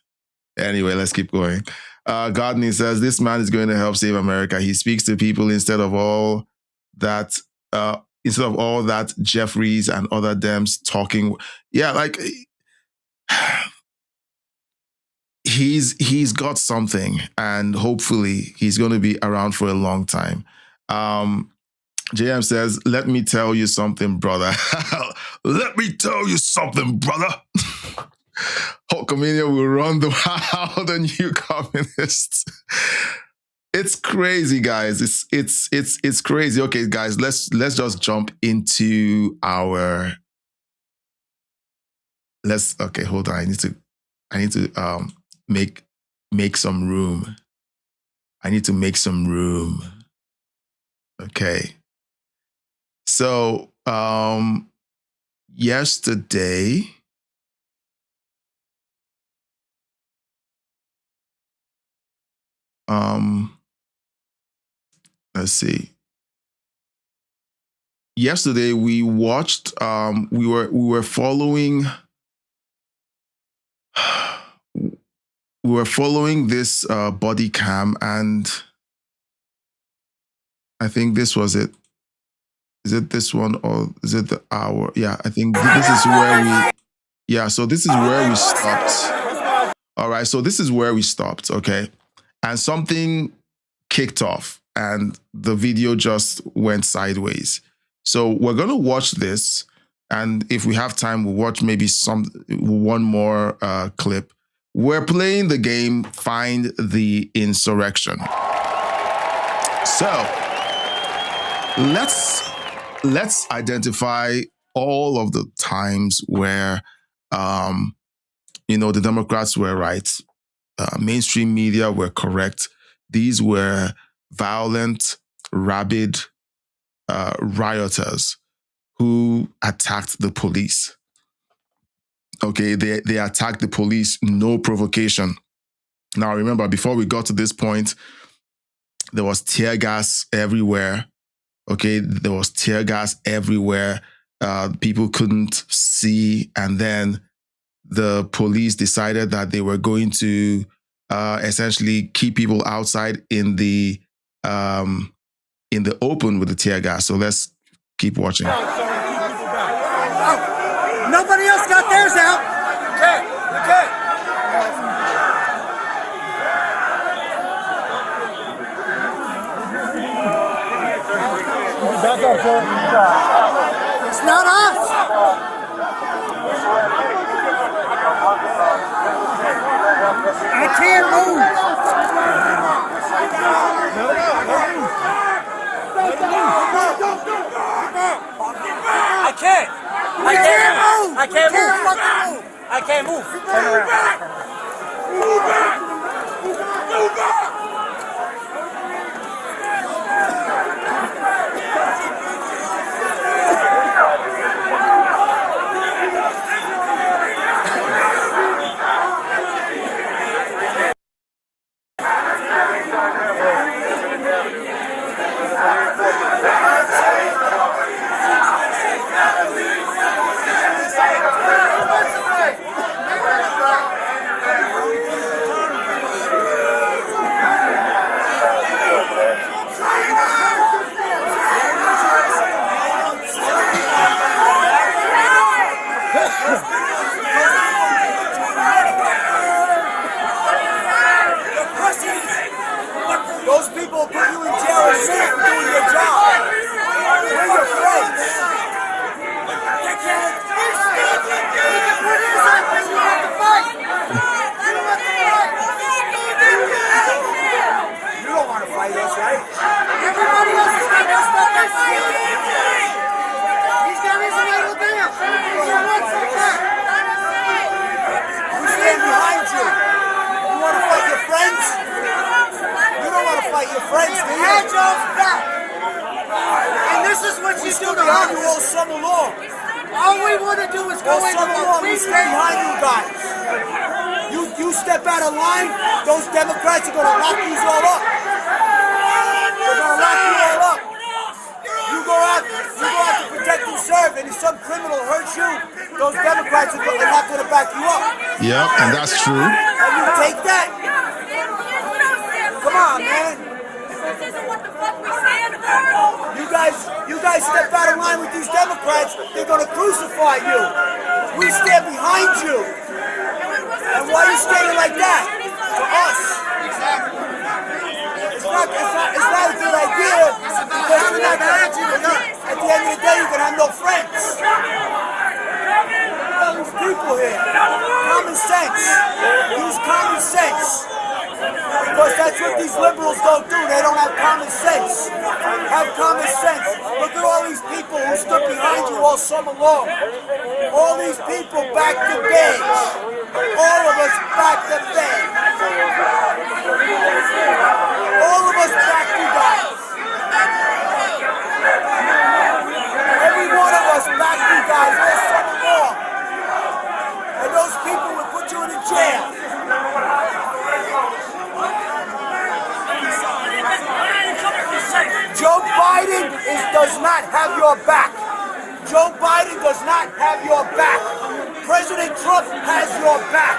Anyway, let's keep going. Gardner says this man is going to help save America. He speaks to people instead of all that Jeffries and other Dems talking. Yeah, like he's got something, and hopefully he's going to be around for a long time. JM says, let me tell you something, brother. Let me tell you something, brother. Hulkamania will run the new communists. It's crazy, guys. It's crazy. Okay, guys, let's just jump into our. Okay, hold on. I need to make some room. I need to make some room. Okay. So yesterday. Let's see. Yesterday we watched. We were following. We were following this body cam, and I think this was it. Is it this one or is it the hour? Yeah, I think this is where we. Yeah, so this is where we stopped. All right, so this is where we stopped. Okay, and something kicked off, and the video just went sideways. So we're gonna watch this, and if we have time, we'll watch maybe one more clip. We're playing the game Find the Insurrection. So let's identify all of the times where the Democrats were right, mainstream media were correct. These were violent, rabid rioters who attacked the police. Okay, they attacked the police, no provocation. Now, remember, before we got to this point, there was tear gas everywhere. Okay, there was tear gas everywhere. people couldn't see, and then the police decided that they were going to essentially keep people outside in the open with the tear gas. So let's keep watching. Nobody else got theirs out. Okay. Back up, sir. It's not us. I can't move. I can't. I can't move. I can't move. I can't move. Turn around. Move back. Move back. Those people put you in jail and sit for doing your job. We're your friends. You don't want to fight us, right? Everybody else is going to stop that fight. He's got his little damn. We stand behind you. You want to fight your friends? You don't want to fight your friends, do you? Had y'all's back. And this is what you do to us. You all summer long. All we want to do is go in and we stand behind you guys. You step out of line, those Democrats are going to lock you all up. They're going to lock you all up. You go out to protect and serve, and if some criminal hurts you, those Democrats are not going to back you up. Yeah, and that's true. And you take that. Come on, man. This isn't what the fuck we stand for. You guys step out of line with these Democrats, they're going to crucify you. We stand behind you. And why are you standing like that? To us. Exactly. It's not a good idea because you're not at the end of the day, you're going to have no friends. All these people here. Common sense. Use common sense. Because that's what these liberals don't do. They don't have common sense. Have common sense. Look at all these people who stood behind you all summer long. All these people back to beige. All of us back to beige. All of us back to guys. Every one of us back to guys all summer long. And those people will put you in a jail. Joe Biden does not have your back. Joe Biden does not have your back. President Trump has your back.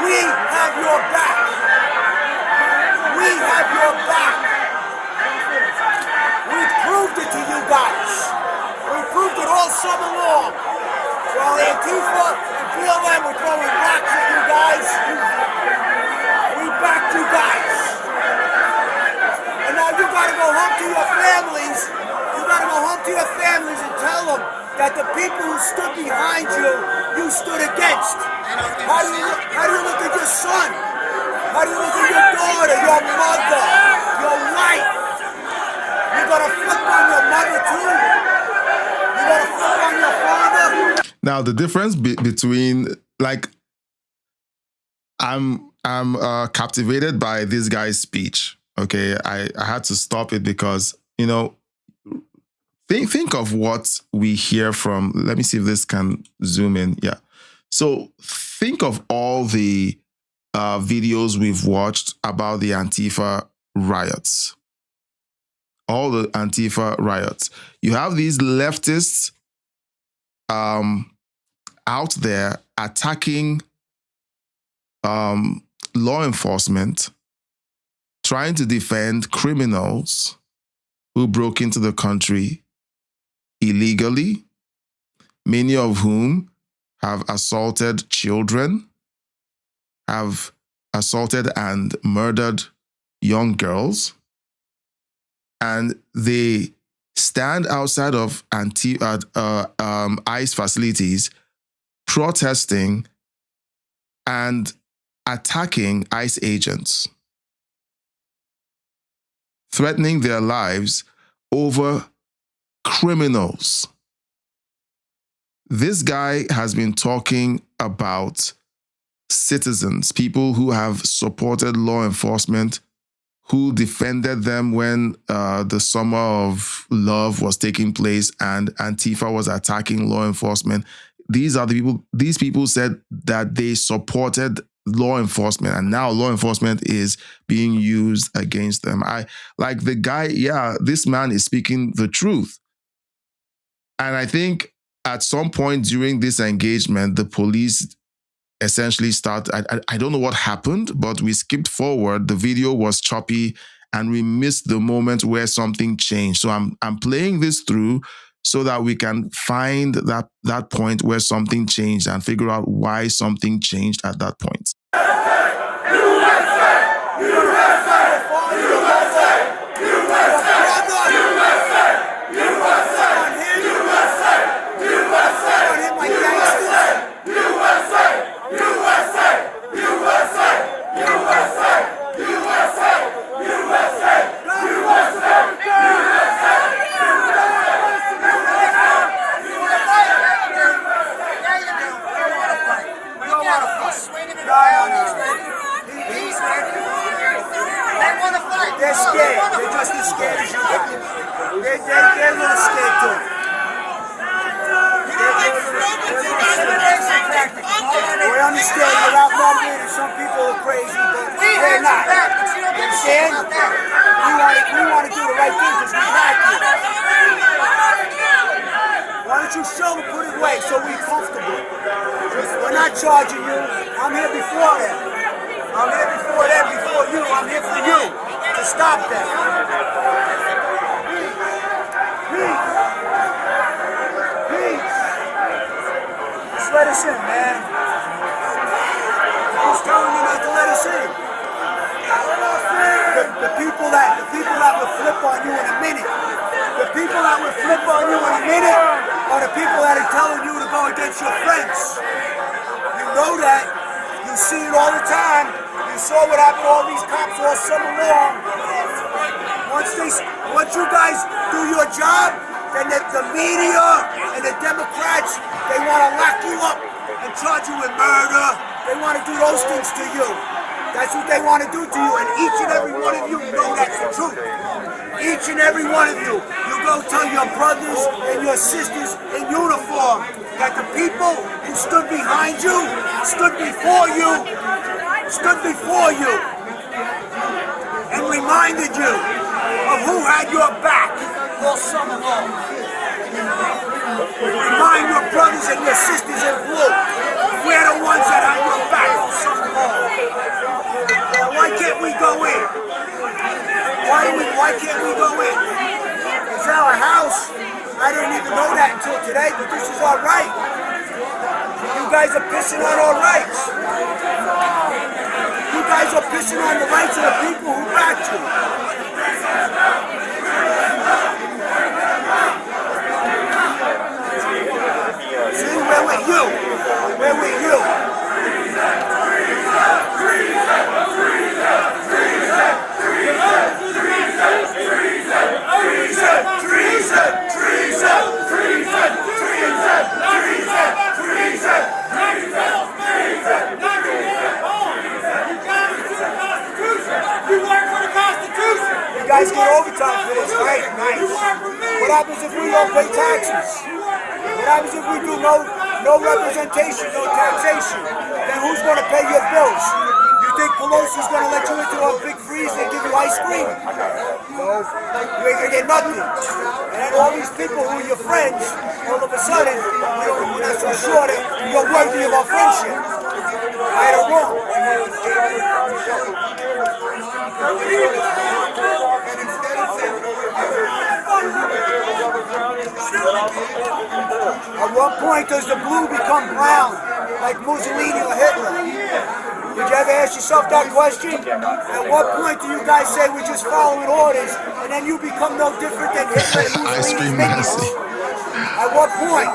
We have your back. We have your back. We proved it to you guys. We proved it all summer long. While Antifa and BLM were throwing rocks at you guys, we backed you guys. And now you gotta go home to your families. You gotta go home to your families and tell them that the people who stood behind you, you stood against. How do you look at your son? How do you look at your daughter, your mother, your wife? You gonna flip on your mother too? You gonna flip on your father? Now the difference between, like, I'm captivated by this guy's speech. Okay, I had to stop it because, you know, think of what we hear from. Let me see if this can zoom in. Yeah. So think of all the videos we've watched about the Antifa riots. All the Antifa riots. You have these leftists out there attacking law enforcement, trying to defend criminals who broke into the country illegally, many of whom have assaulted children, have assaulted and murdered young girls, and they stand outside of ICE facilities protesting and attacking ICE agents, threatening their lives over criminals. This guy has been talking about citizens, people who have supported law enforcement, who defended them when the summer of love was taking place and Antifa was attacking law enforcement. These people said that they supported law enforcement, and now law enforcement is being used against them. This man is speaking the truth. And I think at some point during this engagement, the police essentially I don't know what happened, but we skipped forward. The video was choppy and we missed the moment where something changed. So I'm playing this through so that we can find that point where something changed and figure out why something changed at that point. They're scared. They're just as scared as you are. They're a little scared too. We understand you're outnumbered and some people are crazy, but they're not. You understand? We want to do the right thing because we like you. Why don't you show and put it away so we're comfortable? We're not charging you. I'm here before them. I'm here before them, before you. I'm here for you. To stop that. Peace. Just let us in, man. Who's telling you not to let us in? The people that will flip on you in a minute. The people that will flip on you in a minute are the people that are telling you to go against your friends. You know that. You see it all the time. You saw what happened to all these cops all summer long. Once you guys do your job, then the media and the Democrats, they want to lock you up and charge you with murder. They want to do those things to you. That's what they want to do to you, and each and every one of you know that's the truth. Each and every one of you, you go tell your brothers and your sisters in uniform that the people who stood behind you, stood before you, and reminded you of who had your back all summer long. Remind your brothers and your sisters in blue, we're the ones that had your back all summer long. Why can't we go in? Why can't we go in? It's our house. I didn't even know that until today, but this is our right. You guys are pissing on our rights. You guys are pissing on the rights of the people who backed you. See, we're with you. We're with you. You guys get overtime for this, right? Nice. What happens if we don't pay taxes? What happens if we do no representation, no taxation? Then who's going to pay your bills? You think Pelosi's going to let you into a big freezer and give you ice cream? No. You ain't going to get nothing. And then all these people who are your friends, all of a sudden, you're not so sure that you're worthy of our friendship. Right or wrong? At what point does the blue become brown, like Mussolini or Hitler? Did you ever ask yourself that question? At what point do you guys say we're just following orders, and then you become no different than Hitler and Mussolini's minions? At what point?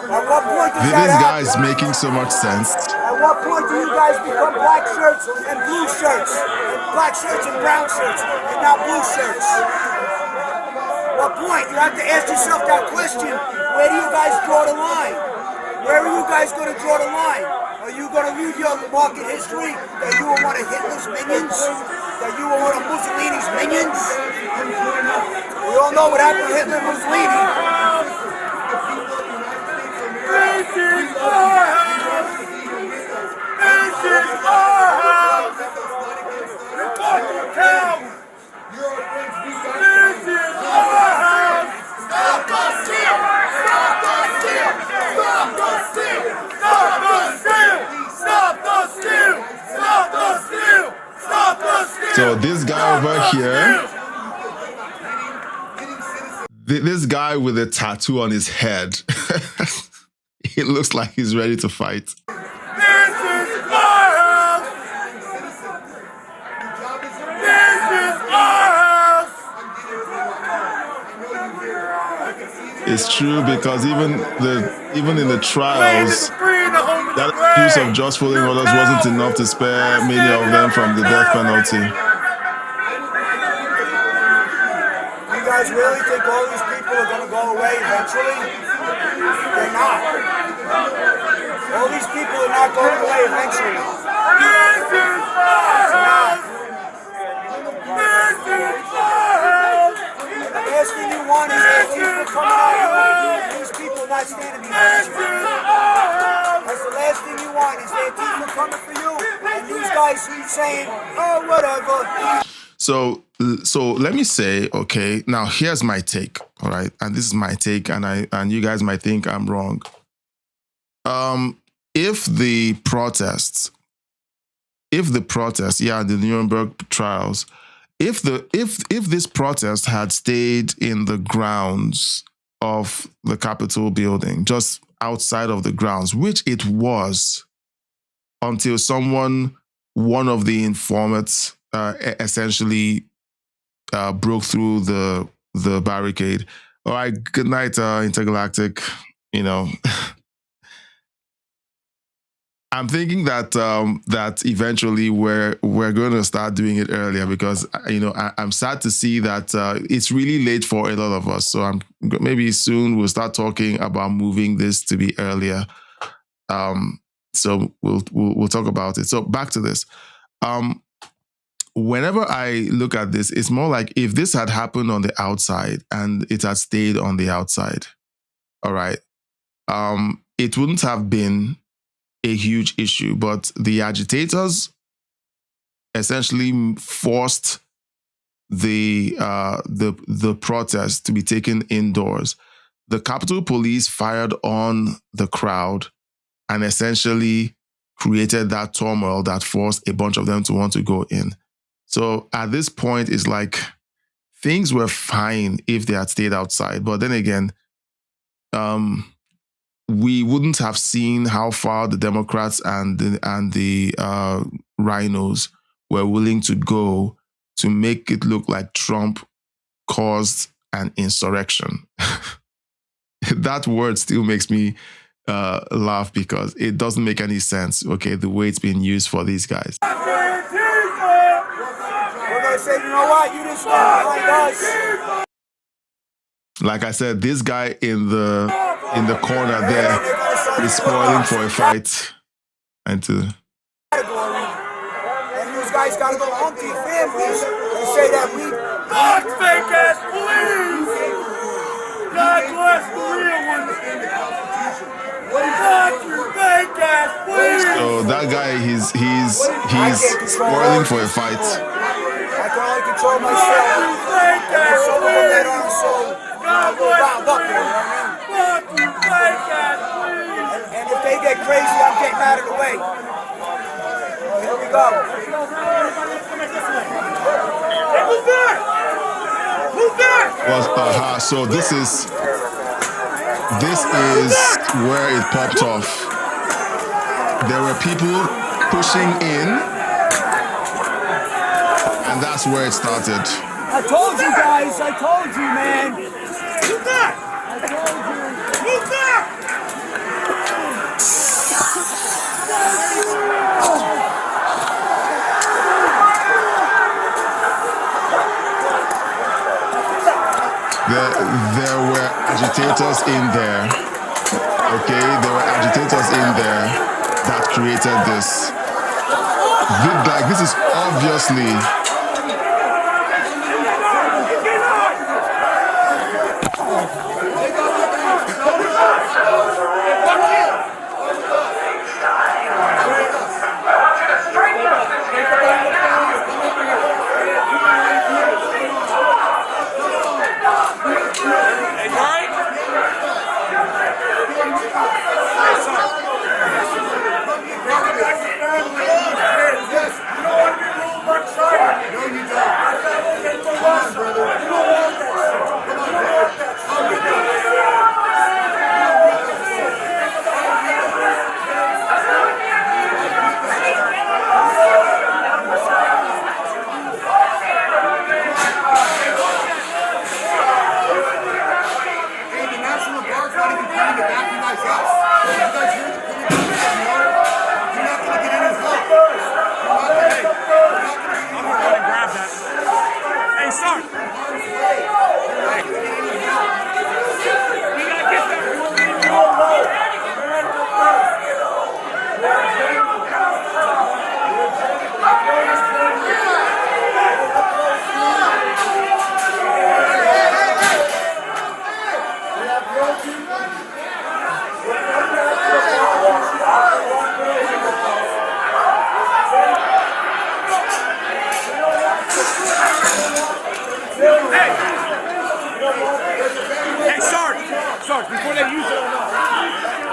At what point does that This happen? guy is making so much sense. At what point do you guys become black shirts and blue shirts, and black shirts and brown shirts, and not blue shirts? What point? You have to ask yourself that question. Where do you guys draw the line? Where are you guys going to draw the line? Are you going to leave your market history that you were one of Hitler's minions? That you were one of Mussolini's minions? We all know what happened to Hitler and Mussolini. This is our house! This is our house! Report to town! This is our house! Stop the steal! Stop the steal! Stop the steal! Stop the steal! Stop the steal! Stop the steal! Stop the steal! So this guy over here, this guy with a tattoo on his head, he looks like he's ready to fight. This is our house! This is our house! It's true because even in the trials, that use of just following orders wasn't enough to spare many of them from the death penalty. You guys really think all these people are going to go away eventually? They're not. All these people are not going away eventually. This is our house! This is our house! The last thing you want is these people coming out of these people not standing behind you. That's the last thing you want is their people coming for you and these guys saying, oh, whatever. So let me say, okay, now here's my take, all right? And this is my take, and you guys might think I'm wrong. If the protests, the Nuremberg trials, if this protest had stayed in the grounds of the Capitol building, just outside of the grounds, which it was, until one of the informants essentially broke through the barricade. All right, good night, Intergalactic. You know, I'm thinking that that eventually we're going to start doing it earlier because I'm sad to see that it's really late for a lot of us. So maybe soon we'll start talking about moving this to be earlier. So we'll talk about it. So back to this. Whenever I look at this, it's more like if this had happened on the outside and it had stayed on the outside, all right, it wouldn't have been a huge issue. But the agitators essentially forced the protest to be taken indoors. The Capitol Police fired on the crowd and essentially created that turmoil that forced a bunch of them to want to go in. So at this point, it's like things were fine if they had stayed outside. But then again, we wouldn't have seen how far the Democrats and the rhinos were willing to go to make it look like Trump caused an insurrection. That word still makes me laugh because it doesn't make any sense, okay, the way it's being used for these guys. Say, you know what? You didn't stand behind us. Like I said, this guy in the corner there is spoiling for a fight. And these guys gotta go home to your families and say that we God fake ass police. God bless the real ones. God your fake ass police. So that that guy, he's spoiling for a fight. I can only control myself. There's some of them that aren't so wound up here, you know what I mean? And if they get crazy, I'm getting out of the way. So here we go. Move back! Move back! So this is where it popped off. There were people pushing in, and that's where it started. I told you guys, I told you, man. Move back! I told you. Move back! There were agitators in there. Okay, there were agitators in there that created this. Like, this is obviously.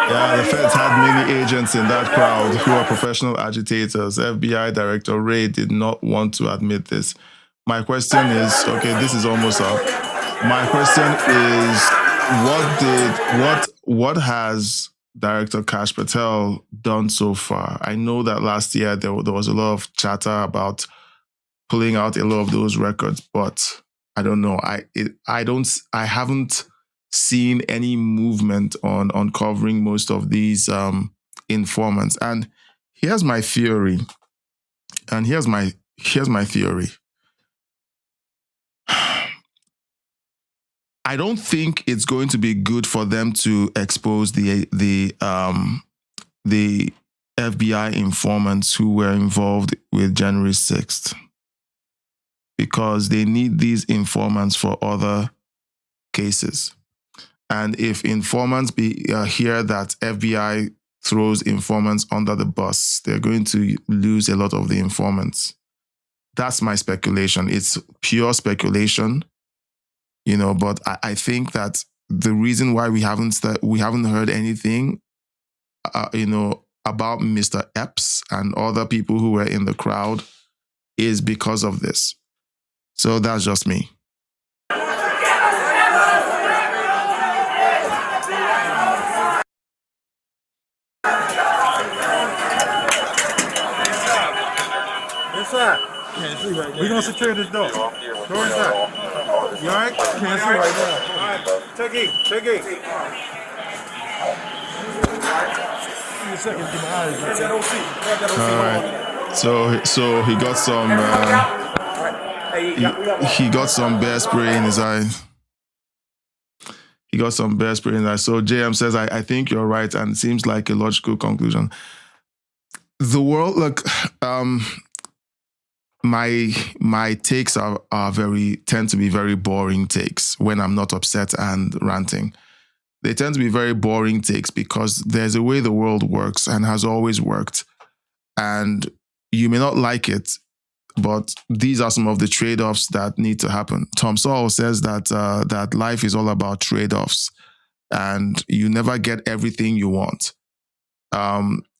Yeah, the feds had many agents in that crowd who are professional agitators. FBI Director Wray did not want to admit this. My question is, okay, this is almost up. My question is, what has Director Kash Patel done so far? I know that last year there was a lot of chatter about pulling out a lot of those records, but I don't know. I haven't seen any movement on uncovering most of these informants. And here's my theory. Here's my theory. I don't think it's going to be good for them to expose the FBI informants who were involved with January 6th, because they need these informants for other cases. And if informants hear that FBI throws informants under the bus, they're going to lose a lot of the informants. That's my speculation. It's pure speculation, but I think that the reason why we haven't heard anything, about Mr. Epps and other people who were in the crowd is because of this. So that's just me. We're going to secure this door. Go inside. You all right? Can't see right now. All right. Take it. All right. So he got some. He got some bear spray in his eye. So JM says, I think you're right, and it seems like a logical conclusion. The world, look, my takes tend to be very boring takes when I'm not upset and ranting. They tend to be very boring takes because there's a way the world works and has always worked. And you may not like it, but these are some of the trade-offs that need to happen. Tom Sowell says that that life is all about trade-offs, and you never get everything you want.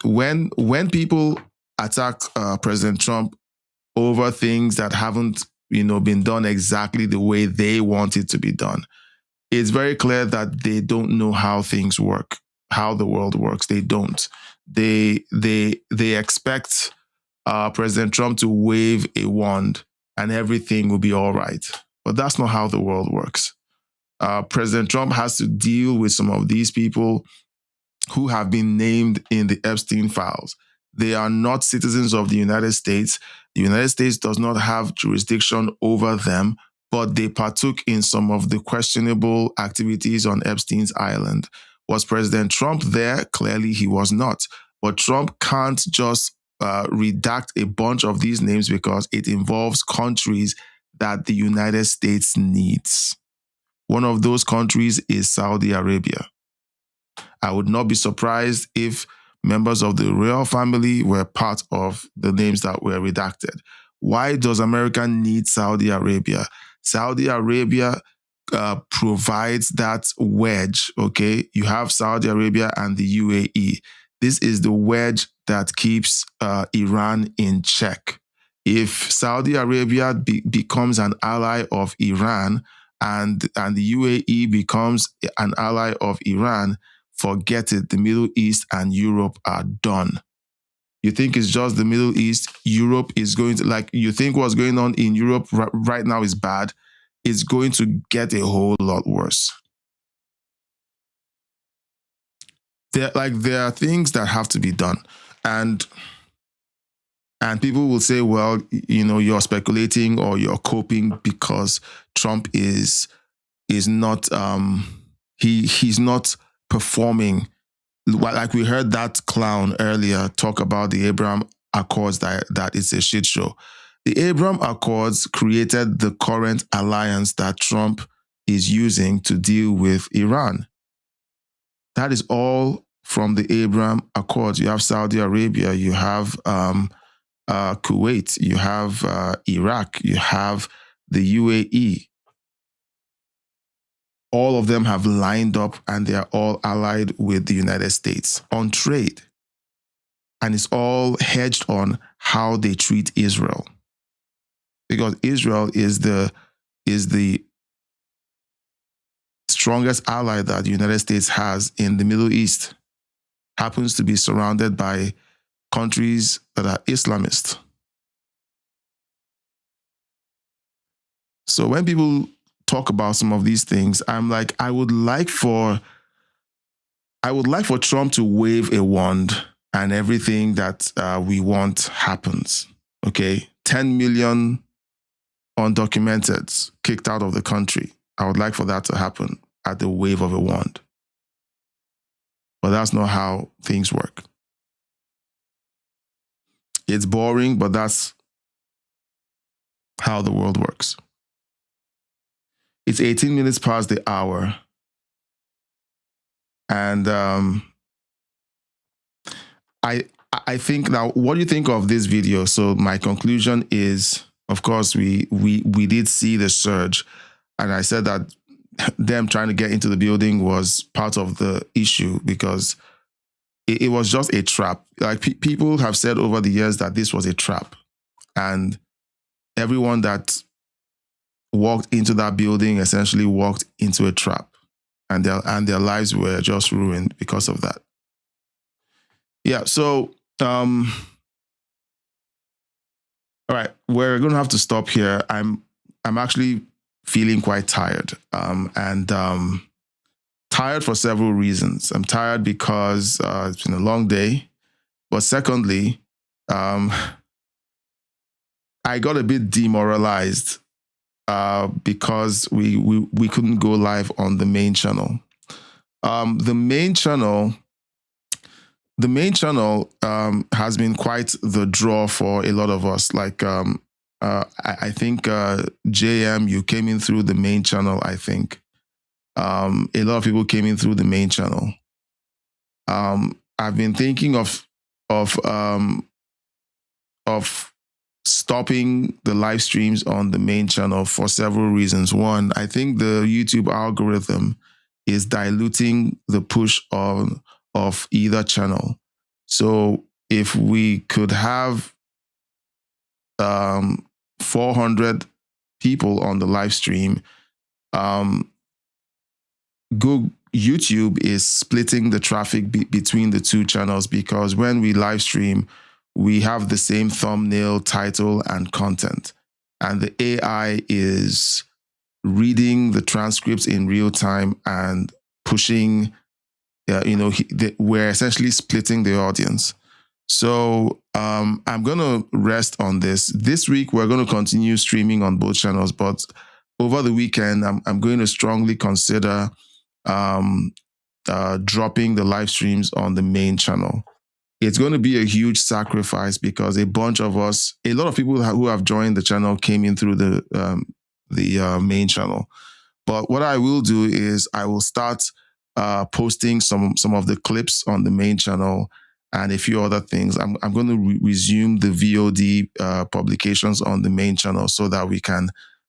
When people attack President Trump over things that haven't, been done exactly the way they want it to be done, it's very clear that they don't know how things work, how the world works. They don't. They expect President Trump to wave a wand and everything will be all right. But that's not how the world works. President Trump has to deal with some of these people who have been named in the Epstein files. They are not citizens of the United States. The United States does not have jurisdiction over them, but they partook in some of the questionable activities on Epstein's island. Was President Trump there? Clearly he was not. But Trump can't just redact a bunch of these names because it involves countries that the United States needs. One of those countries is Saudi Arabia. I would not be surprised if members of the royal family were part of the names that were redacted. Why does America need Saudi Arabia? Saudi Arabia provides that wedge, okay? You have Saudi Arabia and the UAE. This is the wedge that keeps Iran in check. If Saudi Arabia becomes an ally of Iran and the UAE becomes an ally of Iran, forget it. The Middle East and Europe are done. You think it's just the Middle East? Europe is going to, you think what's going on in Europe right now is bad? It's going to get a whole lot worse. There are things that have to be done. And people will say, well, you're speculating or you're coping because Trump is not, he's not performing. Like we heard that clown earlier talk about the Abraham Accords, that it's a shit show. The Abraham Accords created the current alliance that Trump is using to deal with Iran. That is all from the Abraham Accords. You have Saudi Arabia, you have Kuwait, you have Iraq, you have the UAE. All of them have lined up and they are all allied with the United States on trade. And it's all hedged on how they treat Israel. Because Israel is the strongest ally that the United States has in the Middle East. Happens to be surrounded by countries that are Islamist. So when people talk about some of these things, I'm like, I would like for Trump to wave a wand and everything that we want happens. Okay, 10 million undocumented kicked out of the country. I would like for that to happen at the wave of a wand. But that's not how things work. It's boring, but that's how the world works. It's 18 minutes past the hour. And I think now, what do you think of this video? So my conclusion is, of course, we did see the surge. And I said that them trying to get into the building was part of the issue because it was just a trap. Like people have said over the years that this was a trap. And everyone that walked into that building essentially walked into a trap. And their lives were just ruined because of that. Yeah, so all right, we're going to have to stop here. I'm actually feeling quite tired, and tired for several reasons. I'm tired because it's been a long day, but secondly, I got a bit demoralized because we couldn't go live on the main channel. The main channel has been quite the draw for a lot of us. Like, I think JM, you came in through the main channel, I think. A lot of people came in through the main channel. I've been thinking of of stopping the live streams on the main channel for several reasons. One, I think the YouTube algorithm is diluting the push of either channel. So if we could have 400 people on the live stream, YouTube is splitting the traffic between the two channels, because when we live stream, we have the same thumbnail, title, and content. And the AI is reading the transcripts in real time and pushing, we're essentially splitting the audience. So I'm going to rest on this. This week, we're going to continue streaming on both channels, but over the weekend, I'm going to strongly consider dropping the live streams on the main channel. It's going to be a huge sacrifice because a lot of people who have joined the channel came in through the main channel. But what I will do is I will start posting some of the clips on the main channel and a few other things. I'm going to resume the VOD publications on the main channel so that we can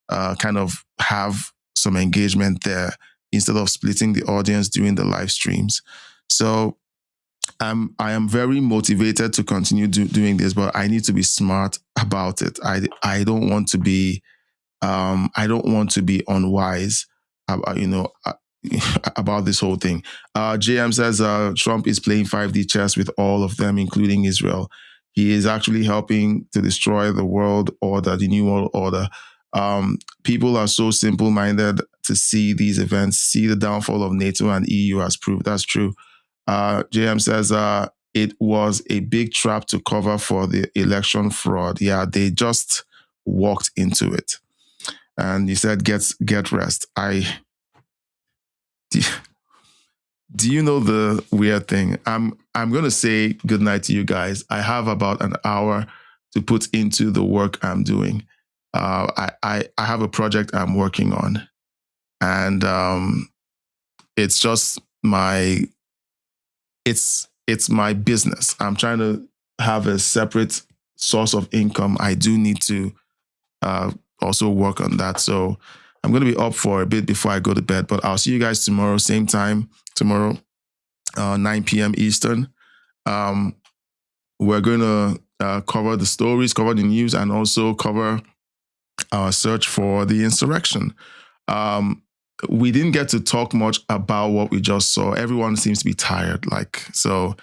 kind of have some engagement there instead of splitting the audience during the live streams. So I am very motivated to continue doing this, but I need to be smart about it. I don't want to be unwise about this whole thing. JM says Trump is playing 5D chess with all of them, including Israel. He is actually helping to destroy the world order, the new world order. People are so simple-minded to see these events, see the downfall of NATO and EU as proof. That's true. JM says it was a big trap to cover for the election fraud. Yeah, they just walked into it. And he said, get rest. Do you know the weird thing? I'm going to say goodnight to you guys. I have about an hour to put into the work I'm doing. I have a project I'm working on, and it's just it's my business. I'm trying to have a separate source of income. I do need to also work on that. So I'm going to be up for a bit before I go to bed, but I'll see you guys tomorrow, same time tomorrow, 9 p.m. Eastern. We're going to cover the stories, cover the news, and also cover our search for the insurrection. We didn't get to talk much about what we just saw. Everyone seems to be tired. So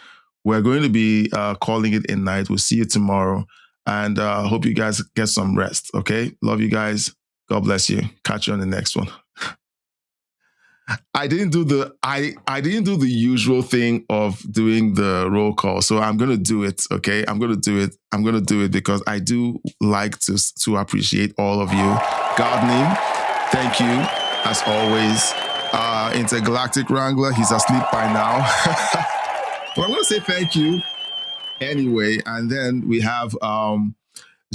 we're going to be calling it a night. We'll see you tomorrow. And hope you guys get some rest. Okay? Love you guys. God bless you. Catch you on the next one. I didn't do the usual thing of doing the roll call. So I'm going to do it. Okay? I'm going to do it. I'm going to do it because I do like to appreciate all of you. Gardening, thank you. As always, Intergalactic Wrangler, he's asleep by now. But I'm going to say thank you anyway. And then we have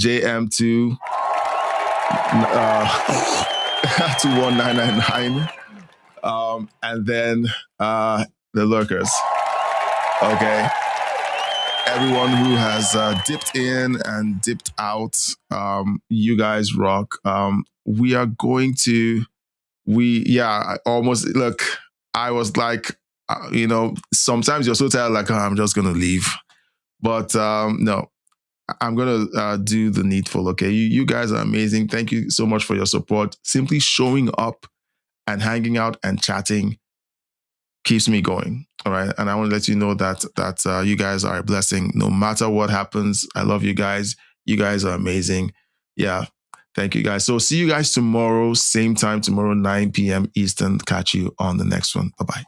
JM2 21999. And then the lurkers. Okay. Everyone who has dipped in and dipped out, you guys rock. We are going to... I was like, sometimes you're so tired, like, I'm just going to leave. But no, I'm going to do the needful, okay? You guys are amazing. Thank you so much for your support. Simply showing up and hanging out and chatting keeps me going, all right? And I want to let you know that you guys are a blessing. No matter what happens, I love you guys. You guys are amazing. Yeah. Thank you, guys. So see you guys tomorrow, same time tomorrow, 9 p.m. Eastern. Catch you on the next one. Bye-bye.